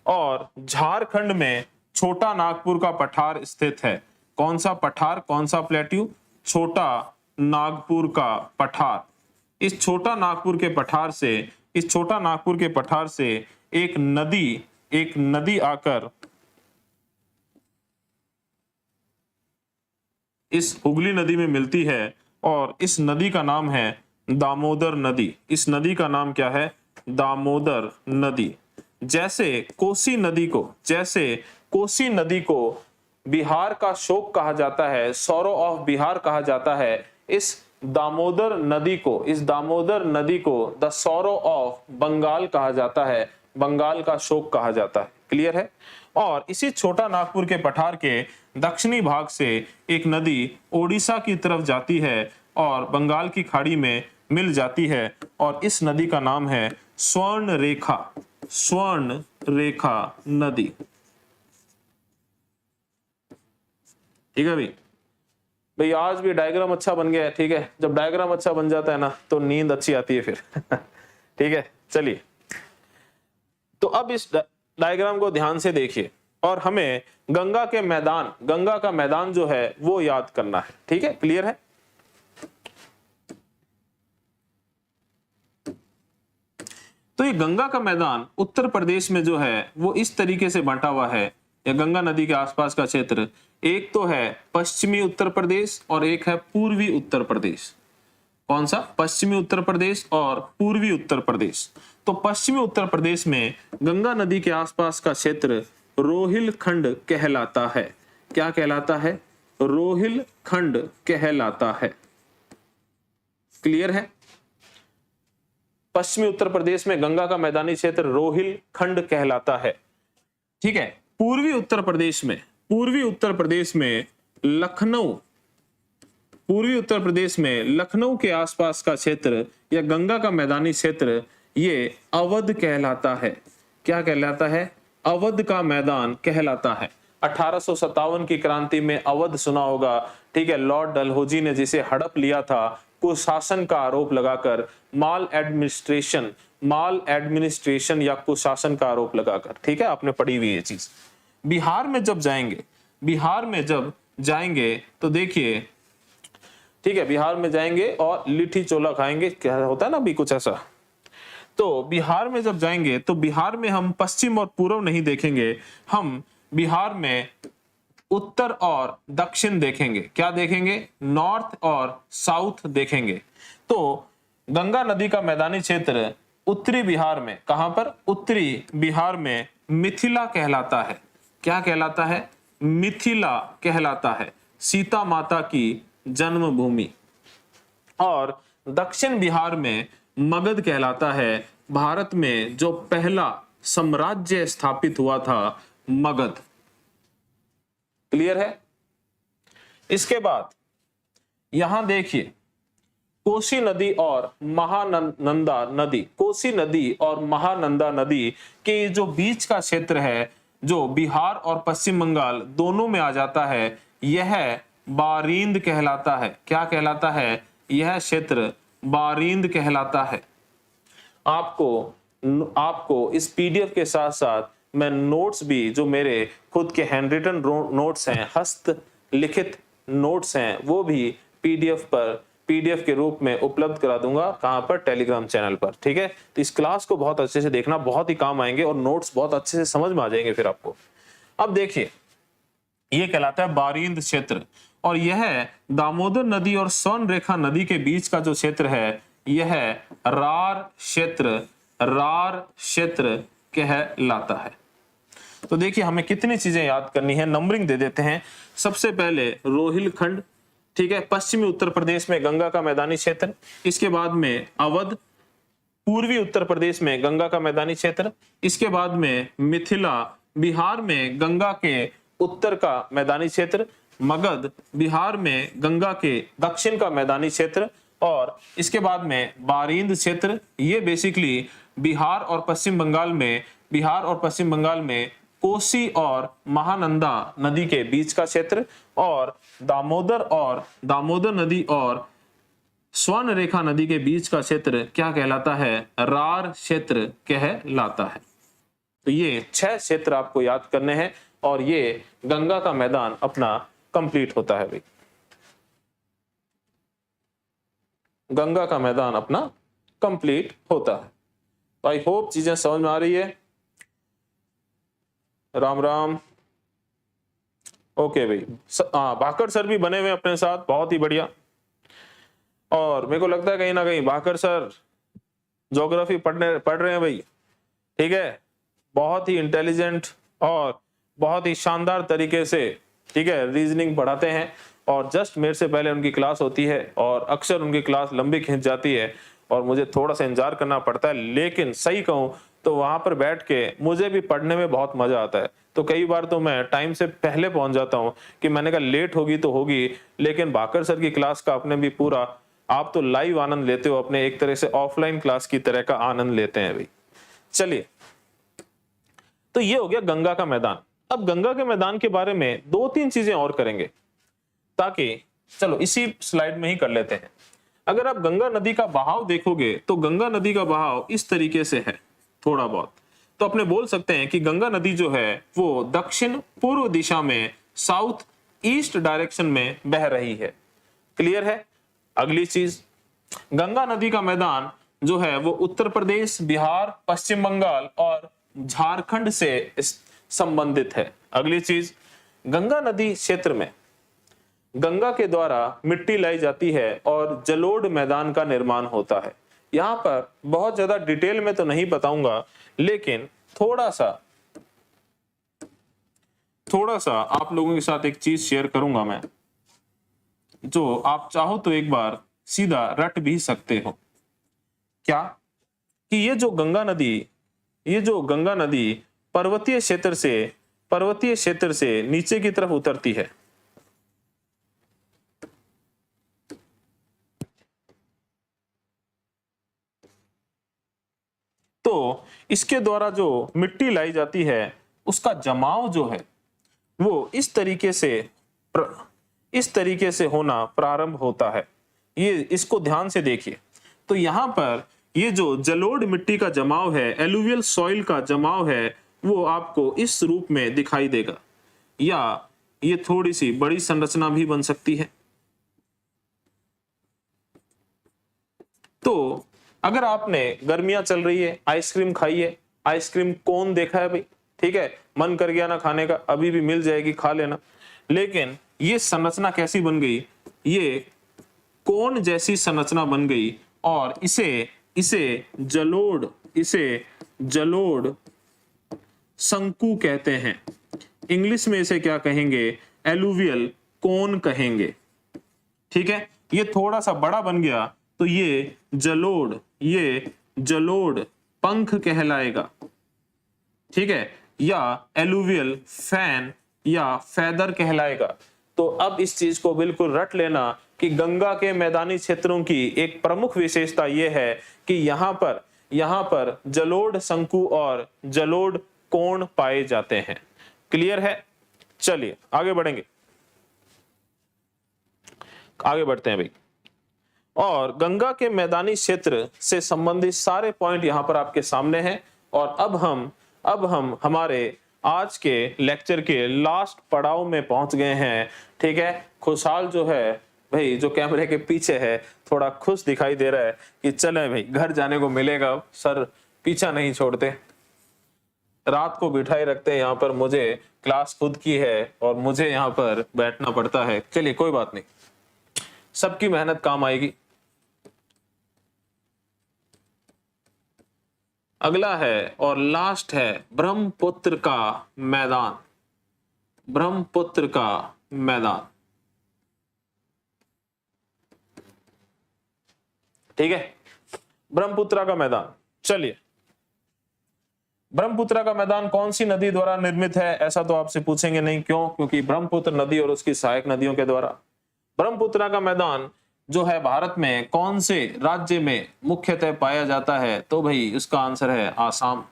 और झारखंड में छोटा नागपुर का पठार स्थित है। कौन सा पठार, कौन सा प्लेट्यू? छोटा नागपुर का पठार। इस छोटा नागपुर के पठार से एक नदी आकर इस हुगली नदी में मिलती है, और इस नदी का नाम है दामोदर नदी। इस नदी का नाम क्या है? दामोदर नदी। जैसे कोसी नदी को बिहार का शोक कहा जाता है, सॉरो ऑफ बिहार कहा जाता है, इस दामोदर नदी को द सॉरो ऑफ बंगाल कहा जाता है, बंगाल का शोक कहा जाता है। क्लियर है? और इसी छोटा नागपुर के पठार के दक्षिणी भाग से एक नदी ओडिशा की तरफ जाती है और बंगाल की खाड़ी में मिल जाती है, और इस नदी का नाम है स्वर्ण रेखा नदी। ठीक है भाई आज भी डायग्राम अच्छा बन गया है। ठीक है, जब डायग्राम अच्छा बन जाता है ना तो नींद अच्छी आती है फिर। ठीक है, चलिए तो अब इस डायग्राम को ध्यान से देखिए, और हमें गंगा का मैदान जो है वो याद करना है। ठीक है, क्लियर है? तो ये गंगा का मैदान उत्तर प्रदेश में जो है वो इस तरीके से बांटा हुआ है, या गंगा नदी के आसपास का क्षेत्र, एक तो है पश्चिमी उत्तर प्रदेश और एक है पूर्वी उत्तर प्रदेश। कौन सा? पश्चिमी उत्तर प्रदेश और पूर्वी उत्तर प्रदेश। तो पश्चिमी उत्तर प्रदेश में गंगा नदी के आसपास का क्षेत्र रोहिलखंड कहलाता है। क्या कहलाता है? रोहिलखंड कहलाता है। क्लियर है? पश्चिमी उत्तर प्रदेश में गंगा का मैदानी क्षेत्र रोहिलखंड कहलाता है। ठीक है, पूर्वी उत्तर प्रदेश में लखनऊ के आसपास का क्षेत्र या गंगा का मैदानी क्षेत्र ये अवध कहलाता है। क्या कहलाता है? अवध का मैदान कहलाता है। 1857 की क्रांति में अवध सुना होगा। ठीक है, लॉर्ड डलहौजी ने जिसे हड़प लिया था कुशासन का आरोप लगाकर, माल एडमिनिस्ट्रेशन या कुशासन का आरोप लगाकर। ठीक है, आपने पढ़ी हुई ये चीज। बिहार में जब जाएंगे तो देखिए, ठीक है, बिहार में जाएंगे और लिट्टी चोला खाएंगे, क्या होता है ना भी कुछ ऐसा। तो बिहार में जब जाएंगे तो बिहार में हम पश्चिम और पूर्व नहीं देखेंगे, हम बिहार में उत्तर और दक्षिण देखेंगे। क्या देखेंगे? नॉर्थ और साउथ देखेंगे। तो गंगा नदी का मैदानी क्षेत्र उत्तरी बिहार में, कहां पर? उत्तरी बिहार में मिथिला कहलाता है। क्या कहलाता है? मिथिला कहलाता है, सीता माता की जन्मभूमि। और दक्षिण बिहार में मगध कहलाता है, भारत में जो पहला साम्राज्य स्थापित हुआ था मगध। क्लियर है? इसके बाद यहां देखिए कोसी नदी और महानंदा नदी, कोसी नदी और महानंदा नदी के जो बीच का क्षेत्र है, जो बिहार और पश्चिम बंगाल दोनों में आ जाता है, यह बारिंद कहलाता है। क्या कहलाता है? यह क्षेत्र बारिंद कहलाता है। आपको इस पीडीएफ के साथ साथ मैं नोट्स भी, जो मेरे खुद के हैंडरिटन नोट्स हैं, हस्त लिखित नोट्स हैं, वो भी पीडीएफ के रूप में उपलब्ध करा दूंगा। कहां पर? टेलीग्राम चैनल पर। ठीक है, तो इस क्लास को बहुत अच्छे से देखना, बहुत ही काम आएंगे और नोट्स बहुत अच्छे से समझ में आ जाएंगे फिर आपको। अब देखिए, ये कहलाता है बारिंद क्षेत्र, और यह दामोदर नदी और स्वर्ण रेखा नदी के बीच का जो क्षेत्र है, यह रार क्षेत्र कहलाता है। तो देखिए, हमें कितनी चीजें याद करनी है, नंबरिंग दे देते हैं। सबसे पहले रोहिलखंड, ठीक है, पश्चिमी उत्तर प्रदेश में गंगा का मैदानी क्षेत्र। इसके बाद में अवध, पूर्वी उत्तर प्रदेश में गंगा का मैदानी क्षेत्र। इसके बाद में मिथिला, बिहार में गंगा के उत्तर का मैदानी क्षेत्र। मगध, बिहार में गंगा के दक्षिण का मैदानी क्षेत्र। और इसके बाद में बारिंद क्षेत्र, ये बेसिकली बिहार और पश्चिम बंगाल में कोसी और महानंदा नदी के बीच का क्षेत्र। और दामोदर नदी और स्वर्ण रेखा नदी के बीच का क्षेत्र क्या कहलाता है? रार क्षेत्र कहलाता है। तो ये 6 क्षेत्र आपको याद करने हैं, और ये गंगा का मैदान अपना कंप्लीट होता है भाई। गंगा का मैदान अपना कंप्लीट होता है। तो आई होप चीजें समझ में आ रही है। राम राम। ओके भाई, भाकर सर भी बने हुए अपने साथ, बहुत ही बढ़िया। और मेरे को लगता है कहीं ना कहीं भाकर सर ज्योग्राफी पढ़ रहे हैं भाई। ठीक है, बहुत ही इंटेलिजेंट और बहुत ही शानदार तरीके से, ठीक है, रीजनिंग पढ़ाते हैं। और जस्ट मेरे से पहले उनकी क्लास होती है, और अक्सर उनकी क्लास लंबी खिंच जाती है और मुझे थोड़ा सा इंतजार करना पड़ता है। लेकिन सही कहूं तो वहां पर बैठ के मुझे भी पढ़ने में बहुत मजा आता है। तो कई बार तो मैं टाइम से पहले पहुंच जाता हूं कि मैंने कहा लेट होगी तो होगी, लेकिन भाकर सर की क्लास का अपने भी पूरा, आप तो लाइव आनंद लेते हो, अपने एक तरह से ऑफलाइन क्लास की तरह का आनंद लेते हैं भाई। चलिए, तो ये हो गया गंगा का मैदान। अब गंगा के मैदान के बारे में 2-3 चीजें और करेंगे, ताकि चलो इसी स्लाइड में ही कर लेते हैं। अगर आप गंगा नदी का बहाव देखोगे तो गंगा नदी का बहाव इस तरीके से है, थोड़ा बहुत। तो अपने बोल सकते हैं कि गंगा नदी जो है वो दक्षिण पूर्व दिशा में, साउथ ईस्ट डायरेक्शन में बह रही है। क्लियर है? अगली चीज, गंगा नदी का मैदान जो है वो उत्तर प्रदेश, बिहार, पश्चिम बंगाल और झारखंड से संबंधित है। अगली चीज, गंगा नदी क्षेत्र में गंगा के द्वारा मिट्टी लाई जाती है और जलोढ़ मैदान का निर्माण होता है। यहां पर बहुत ज्यादा डिटेल में तो नहीं बताऊंगा, लेकिन थोड़ा सा आप लोगों के साथ एक चीज शेयर करूंगा मैं, जो आप चाहो तो एक बार सीधा रट भी सकते हो। क्या? कि ये जो गंगा नदी पर्वतीय क्षेत्र से नीचे की तरफ उतरती है। तो इसके द्वारा जो मिट्टी लाई जाती है, उसका जमाव जो है वो इस तरीके से होना प्रारंभ होता है। ये इसको ध्यान से देखिए। तो यहां पर ये जो जलोढ़ मिट्टी का जमाव है, एलुवियल सॉइल का जमाव है, वो आपको इस रूप में दिखाई देगा, या ये थोड़ी सी बड़ी संरचना भी बन सकती है। तो अगर आपने गर्मियां चल रही है, आइसक्रीम खाई है, आइसक्रीम कोन देखा है भाई, ठीक है, मन कर गया ना खाने का, अभी भी मिल जाएगी, खा लेना। लेकिन ये संरचना कैसी बन गई? ये कोन जैसी संरचना बन गई, और इसे जलोढ़ शंकु कहते हैं। इंग्लिश में इसे क्या कहेंगे, एलुवियल कोन कहेंगे। ठीक है, ये थोड़ा सा बड़ा बन गया तो ये जलोढ़ पंख कहलाएगा। ठीक है, या एलुवियल फैन या फैदर कहलाएगा। तो अब इस चीज को बिल्कुल रट लेना कि गंगा के मैदानी क्षेत्रों की एक प्रमुख विशेषता यह है कि यहां पर जलोढ़ शंकु और जलोढ़ कोण पाए जाते हैं। क्लियर है? चलिए आगे बढ़ेंगे, आगे बढ़ते हैं भाई। और गंगा के मैदानी क्षेत्र से संबंधित सारे पॉइंट यहां पर आपके सामने हैं। और अब हम हमारे आज के लेक्चर के लास्ट पड़ाव में पहुंच गए हैं। ठीक है, खुशहाल जो है भाई, जो कैमरे के पीछे है, थोड़ा खुश दिखाई दे रहा है कि चले भाई घर जाने को मिलेगा, सर पीछा नहीं छोड़ते, रात को बिठाई रखते हैं यहाँ पर, मुझे क्लास खुद की है और मुझे यहाँ पर बैठना पड़ता है। चलिए कोई बात नहीं, सबकी मेहनत काम आएगी। अगला है और लास्ट है ब्रह्मपुत्र का मैदान। ब्रह्मपुत्र का मैदान, ठीक है, ब्रह्मपुत्र का मैदान। चलिए, ब्रह्मपुत्र का मैदान कौन सी नदी द्वारा निर्मित है, ऐसा तो आपसे पूछेंगे नहीं। क्यों? क्योंकि ब्रह्मपुत्र नदी और उसकी सहायक नदियों के द्वारा। ब्रह्मपुत्र का मैदान जो है भारत में कौन से राज्य में मुख्यतः पाया जाता है, तो भाई उसका आंसर है आसाम।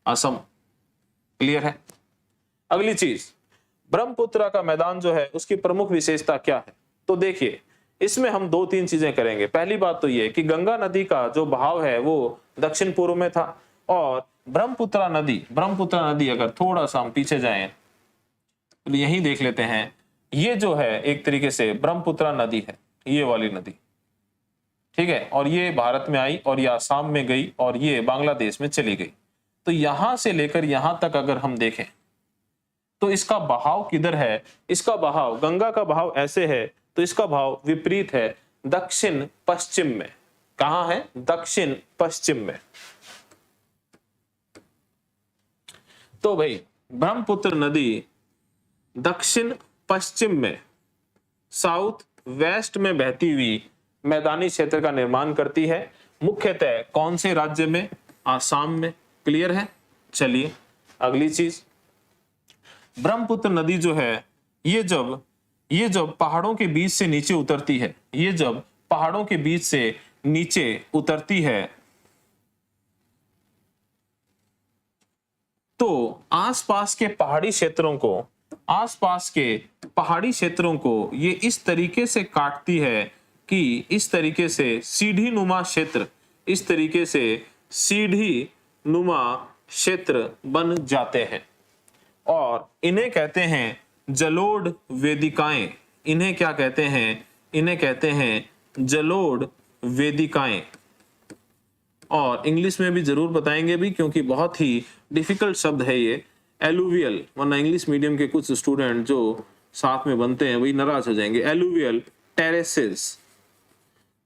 असम। क्लियर है? अगली चीज, ब्रह्मपुत्र का मैदान जो है उसकी प्रमुख विशेषता क्या है, तो देखिए इसमें हम दो तीन चीजें करेंगे। पहली बात तो ये कि गंगा नदी का जो बहाव है वो दक्षिण पूर्व में था, और ब्रह्मपुत्र नदी अगर थोड़ा सा हम पीछे जाएं तो यही देख लेते हैं, ये जो है एक तरीके से ब्रह्मपुत्र नदी है, ये वाली नदी। ठीक है, और ये भारत में आई और ये आसाम में गई और ये बांग्लादेश में चली गई। तो यहां से लेकर यहां तक अगर हम देखें तो इसका बहाव किधर है, इसका बहाव, गंगा का बहाव ऐसे है तो इसका भाव विपरीत है, दक्षिण पश्चिम में। कहां है? दक्षिण पश्चिम में। तो भाई ब्रह्मपुत्र नदी दक्षिण पश्चिम में, साउथ वेस्ट में बहती हुई मैदानी क्षेत्र का निर्माण करती है, मुख्यतः कौन से राज्य में? आसाम में। क्लियर है? चलिए अगली चीज, ब्रह्मपुत्र नदी जो है ये जब पहाड़ों के बीच से नीचे उतरती है, ये जब पहाड़ों के बीच से नीचे उतरती है तो आसपास के पहाड़ी क्षेत्रों को ये इस तरीके से काटती है कि इस तरीके से सीढ़ी नुमा क्षेत्र बन जाते हैं, और इन्हें कहते हैं जलोढ़ वेदिकाएं। इन्हें क्या कहते हैं? इन्हें कहते हैं जलोढ़ वेदिकाएं। और इंग्लिश में भी जरूर बताएंगे भी, क्योंकि बहुत ही डिफिकल्ट शब्द है ये एलुवियल, वरना इंग्लिश मीडियम के कुछ स्टूडेंट जो साथ में बनते हैं वही नाराज हो जाएंगे। Alluvial terraces.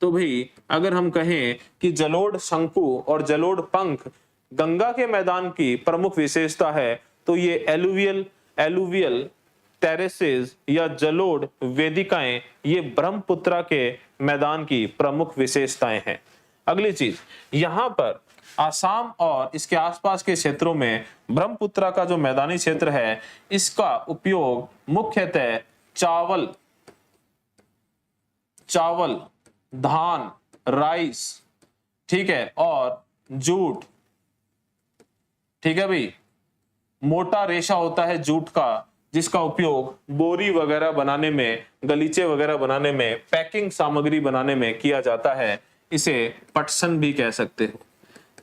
तो भाई अगर हम कहें कि जलोढ़ शंकु और जलोढ़ पंख गंगा के मैदान की प्रमुख विशेषता है, तो ये एलुवियल टेरेसेस या जलोढ़ वेदिकाएं ये ब्रह्मपुत्र के मैदान की प्रमुख विशेषताएं हैं। अगली चीज, यहां पर आसाम और इसके आसपास के क्षेत्रों में ब्रह्मपुत्र का जो मैदानी क्षेत्र है इसका उपयोग मुख्यतः चावल, धान, राइस, ठीक है, और जूट। ठीक है भाई, मोटा रेशा होता है जूट का, जिसका उपयोग बोरी वगैरह बनाने में, गलीचे वगैरह बनाने में, पैकिंग सामग्री बनाने में किया जाता है। इसे पटसन भी कह सकते हो।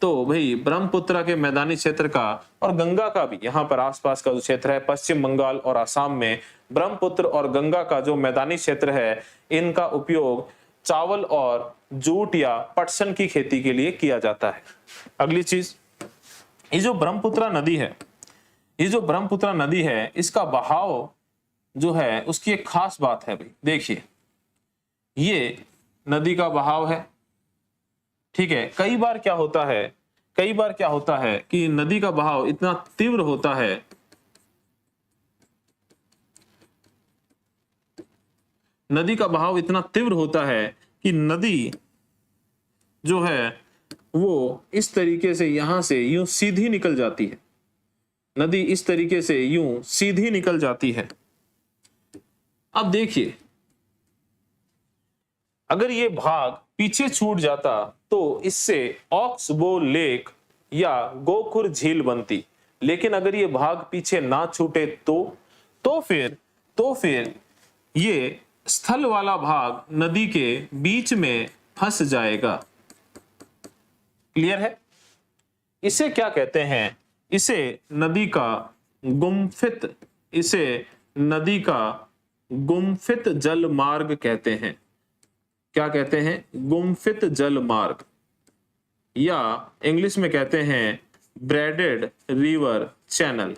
तो भाई ब्रह्मपुत्र के मैदानी क्षेत्र का और गंगा का भी यहाँ पर आसपास का जो क्षेत्र है पश्चिम बंगाल और आसाम में, ब्रह्मपुत्र और गंगा का जो मैदानी क्षेत्र है इनका उपयोग चावल और जूट या पटसन की खेती के लिए किया जाता है। अगली चीज, ये जो ब्रह्मपुत्र नदी है इसका बहाव जो है उसकी एक खास बात है भाई। देखिए ये नदी का बहाव है, ठीक है। कई बार क्या होता है कि नदी का बहाव इतना तीव्र होता है नदी का बहाव इतना तीव्र होता है कि नदी जो है वो इस तरीके से यहां से यूं सीधी निकल जाती है। नदी इस तरीके से यूं सीधी निकल जाती है। अब देखिए, अगर ये भाग पीछे छूट जाता तो इससे ऑक्सबो लेक या गोखुर झील बनती, लेकिन अगर ये भाग पीछे ना छूटे तो फिर ये स्थल वाला भाग नदी के बीच में फंस जाएगा। क्लियर है? इसे क्या कहते हैं? इसे नदी का गुम्फित जल मार्ग कहते हैं। क्या कहते हैं? गुम्फित जल मार्ग, या इंग्लिश में कहते हैं braided river channel.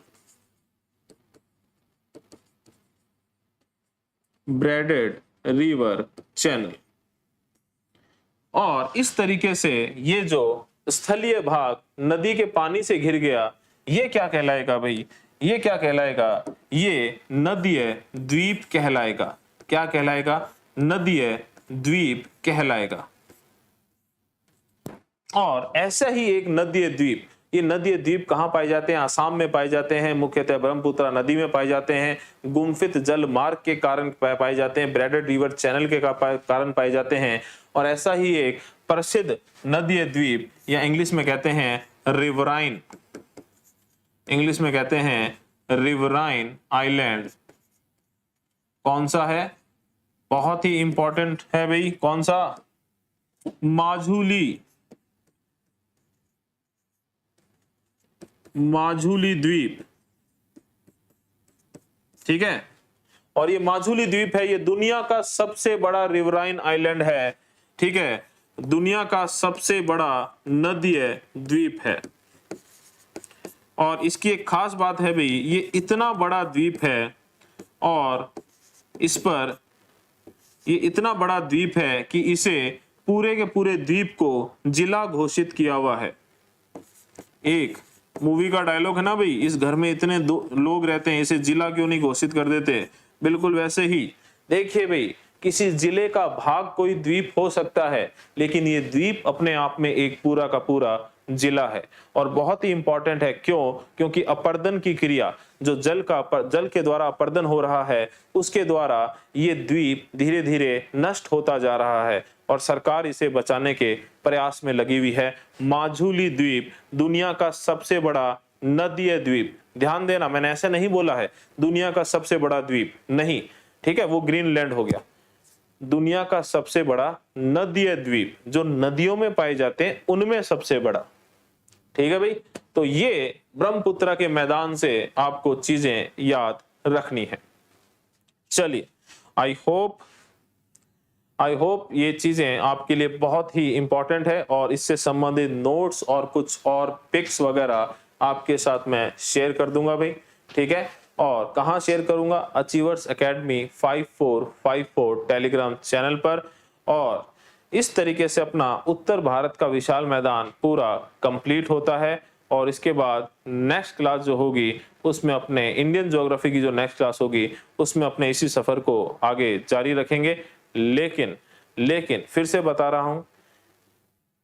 Braided river channel. और इस तरीके से ये जो स्थलीय भाग नदी के पानी से घिर गया, ये क्या कहलाएगा भाई? ये क्या कहलाएगा? ये नदीय द्वीप कहलाएगा। क्या कहलाएगा? नदीय द्वीप कहलाएगा। और ऐसा ही एक नदीय द्वीप, ये नदीय द्वीप कहाँ पाए जाते हैं? आसाम में पाए जाते हैं, मुख्यतः ब्रह्मपुत्र नदी में पाए जाते हैं, गुम्फित जल मार्ग के कारण पाए जाते हैं, ब्रेडेड रिवर चैनल के कारण पाए जाते हैं। और ऐसा ही एक प्रसिद्ध नदीय द्वीप, या इंग्लिश में कहते हैं रिवराइन, इंग्लिश में कहते हैं रिवराइन आइलैंड, कौन सा है? बहुत ही इंपॉर्टेंट है भाई, कौन सा? माजुली, माजुली द्वीप। ठीक है? और ये माजुली द्वीप है, ये दुनिया का सबसे बड़ा रिवराइन आइलैंड है। ठीक है? दुनिया का सबसे बड़ा नदीय द्वीप है। और इसकी एक खास बात है भाई, ये इतना बड़ा द्वीप है और इस पर ये इतना बड़ा द्वीप है कि इसे पूरे के पूरे द्वीप को जिला घोषित किया हुआ है। एक मूवी का डायलॉग है ना भाई, इस घर में इतने लोग रहते हैं, इसे जिला क्यों नहीं घोषित कर देते? बिल्कुल वैसे ही देखिए भाई, किसी जिले का भाग कोई द्वीप हो सकता है, लेकिन ये द्वीप अपने आप में एक पूरा का पूरा जिला है। और बहुत ही इंपॉर्टेंट है, क्यों? क्योंकि अपर्दन की क्रिया, जो जल के द्वारा अपर्दन हो रहा है, उसके द्वारा ये द्वीप धीरे धीरे नष्ट होता जा रहा है और सरकार इसे बचाने के प्रयास में लगी हुई है। माजुली द्वीप दुनिया का सबसे बड़ा नदीय द्वीप, ध्यान देना, मैंने ऐसे नहीं बोला है दुनिया का सबसे बड़ा द्वीप, नहीं, ठीक है, वो ग्रीनलैंड हो गया। दुनिया का सबसे बड़ा नदीय द्वीप, जो नदियों में पाए जाते हैं उनमें सबसे बड़ा। ठीक है भाई? तो ये ब्रह्मपुत्र के मैदान से आपको चीजें याद रखनी है। चलिए, आई होप ये चीजें आपके लिए बहुत ही इंपॉर्टेंट है और इससे संबंधित नोट्स और कुछ और पिक्स वगैरह आपके साथ मैं शेयर कर दूंगा भाई। ठीक है? और कहाँ शेयर करूंगा? अचीवर्स एकेडमी 5454 टेलीग्राम चैनल पर। और इस तरीके से अपना उत्तर भारत का विशाल मैदान पूरा कंप्लीट होता है। और इसके बाद नेक्स्ट क्लास जो होगी उसमें अपने इंडियन ज्योग्राफी की जो नेक्स्ट क्लास होगी उसमें अपने इसी सफर को आगे जारी रखेंगे। लेकिन फिर से बता रहा हूं,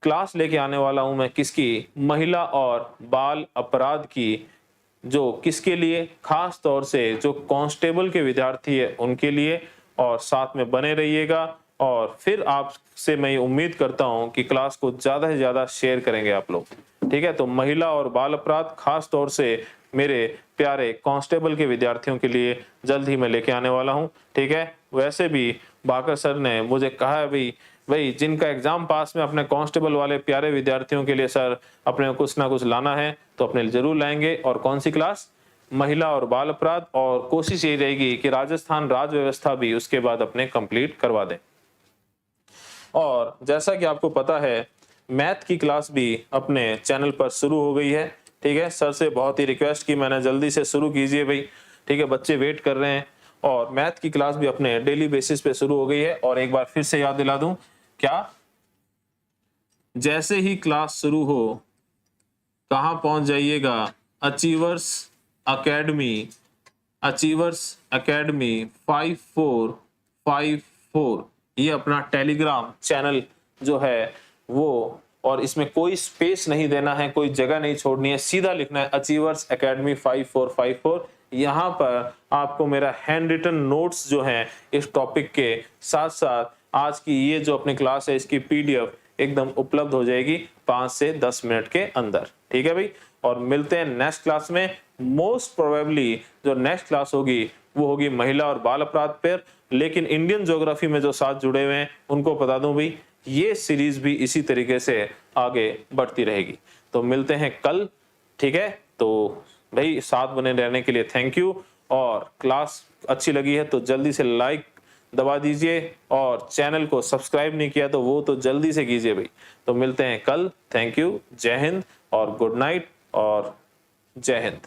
क्लास लेके आने वाला हूं मैं किसकी? महिला और बाल अपराध की, जो किसके लिए? खास तौर से जो कांस्टेबल के विद्यार्थी है उनके लिए। और साथ में बने रहिएगा। और फिर आपसे मैं उम्मीद करता हूं कि क्लास को ज्यादा से ज्यादा शेयर करेंगे आप लोग। ठीक है? तो महिला और बाल अपराध खास तौर से मेरे प्यारे कांस्टेबल के विद्यार्थियों के लिए जल्द ही मैं लेके आने वाला हूं। ठीक है? वैसे भी बाकर सर ने मुझे कहा है भाई जिनका एग्जाम पास में अपने कांस्टेबल वाले प्यारे विद्यार्थियों के लिए सर अपने कुछ ना कुछ लाना है तो अपने जरूर लाएंगे। और कौन सी क्लास? महिला और बाल अपराध। और कोशिश यही रहेगी कि राजस्थान राज्य व्यवस्था भी उसके बाद अपने कंप्लीट करवा दें। और जैसा कि आपको पता है, मैथ की क्लास भी अपने चैनल पर शुरू हो गई है। ठीक है? सर से बहुत ही रिक्वेस्ट की मैंने, जल्दी से शुरू कीजिए भाई। ठीक है? बच्चे वेट कर रहे हैं। और मैथ की क्लास भी अपने डेली बेसिस पे शुरू हो गई है। और एक बार फिर से याद दिला दूं, क्या? जैसे ही क्लास शुरू हो, कहां पहुंच जाइएगा? अचीवर्स अकेडमी 5454 4 ये अपना टेलीग्राम चैनल जो है वो, और इसमें कोई स्पेस नहीं देना है, कोई जगह नहीं छोड़नी है, सीधा लिखना है अचीवर्स एकेडमी 5454। यहाँ पर आपको मेरा हैंड रिटन नोट्स जो हैं इस टॉपिक के साथ साथ आज की ये जो अपनी क्लास है इसकी पीडीएफ एकदम उपलब्ध हो जाएगी 5 से 10 मिनट के अंदर। ठीक है भाई, और मिलते हैं नेक्स्ट क्लास में। मोस्ट प्रोबेबली जो नेक्स्ट क्लास होगी वो होगी महिला और बाल अपराध पर, लेकिन इंडियन ज्योग्राफी में जो साथ जुड़े हुए हैं उनको बता दूं भाई ये सीरीज भी इसी तरीके से आगे बढ़ती रहेगी। तो मिलते हैं कल, ठीक है। तो भाई साथ बने रहने के लिए थैंक यू, और क्लास अच्छी लगी है तो जल्दी से लाइक दबा दीजिए, और चैनल को सब्सक्राइब नहीं किया तो वो तो जल्दी से कीजिए भाई। तो मिलते हैं कल, थैंक यू, जय हिंद और गुड नाइट और जय हिंद।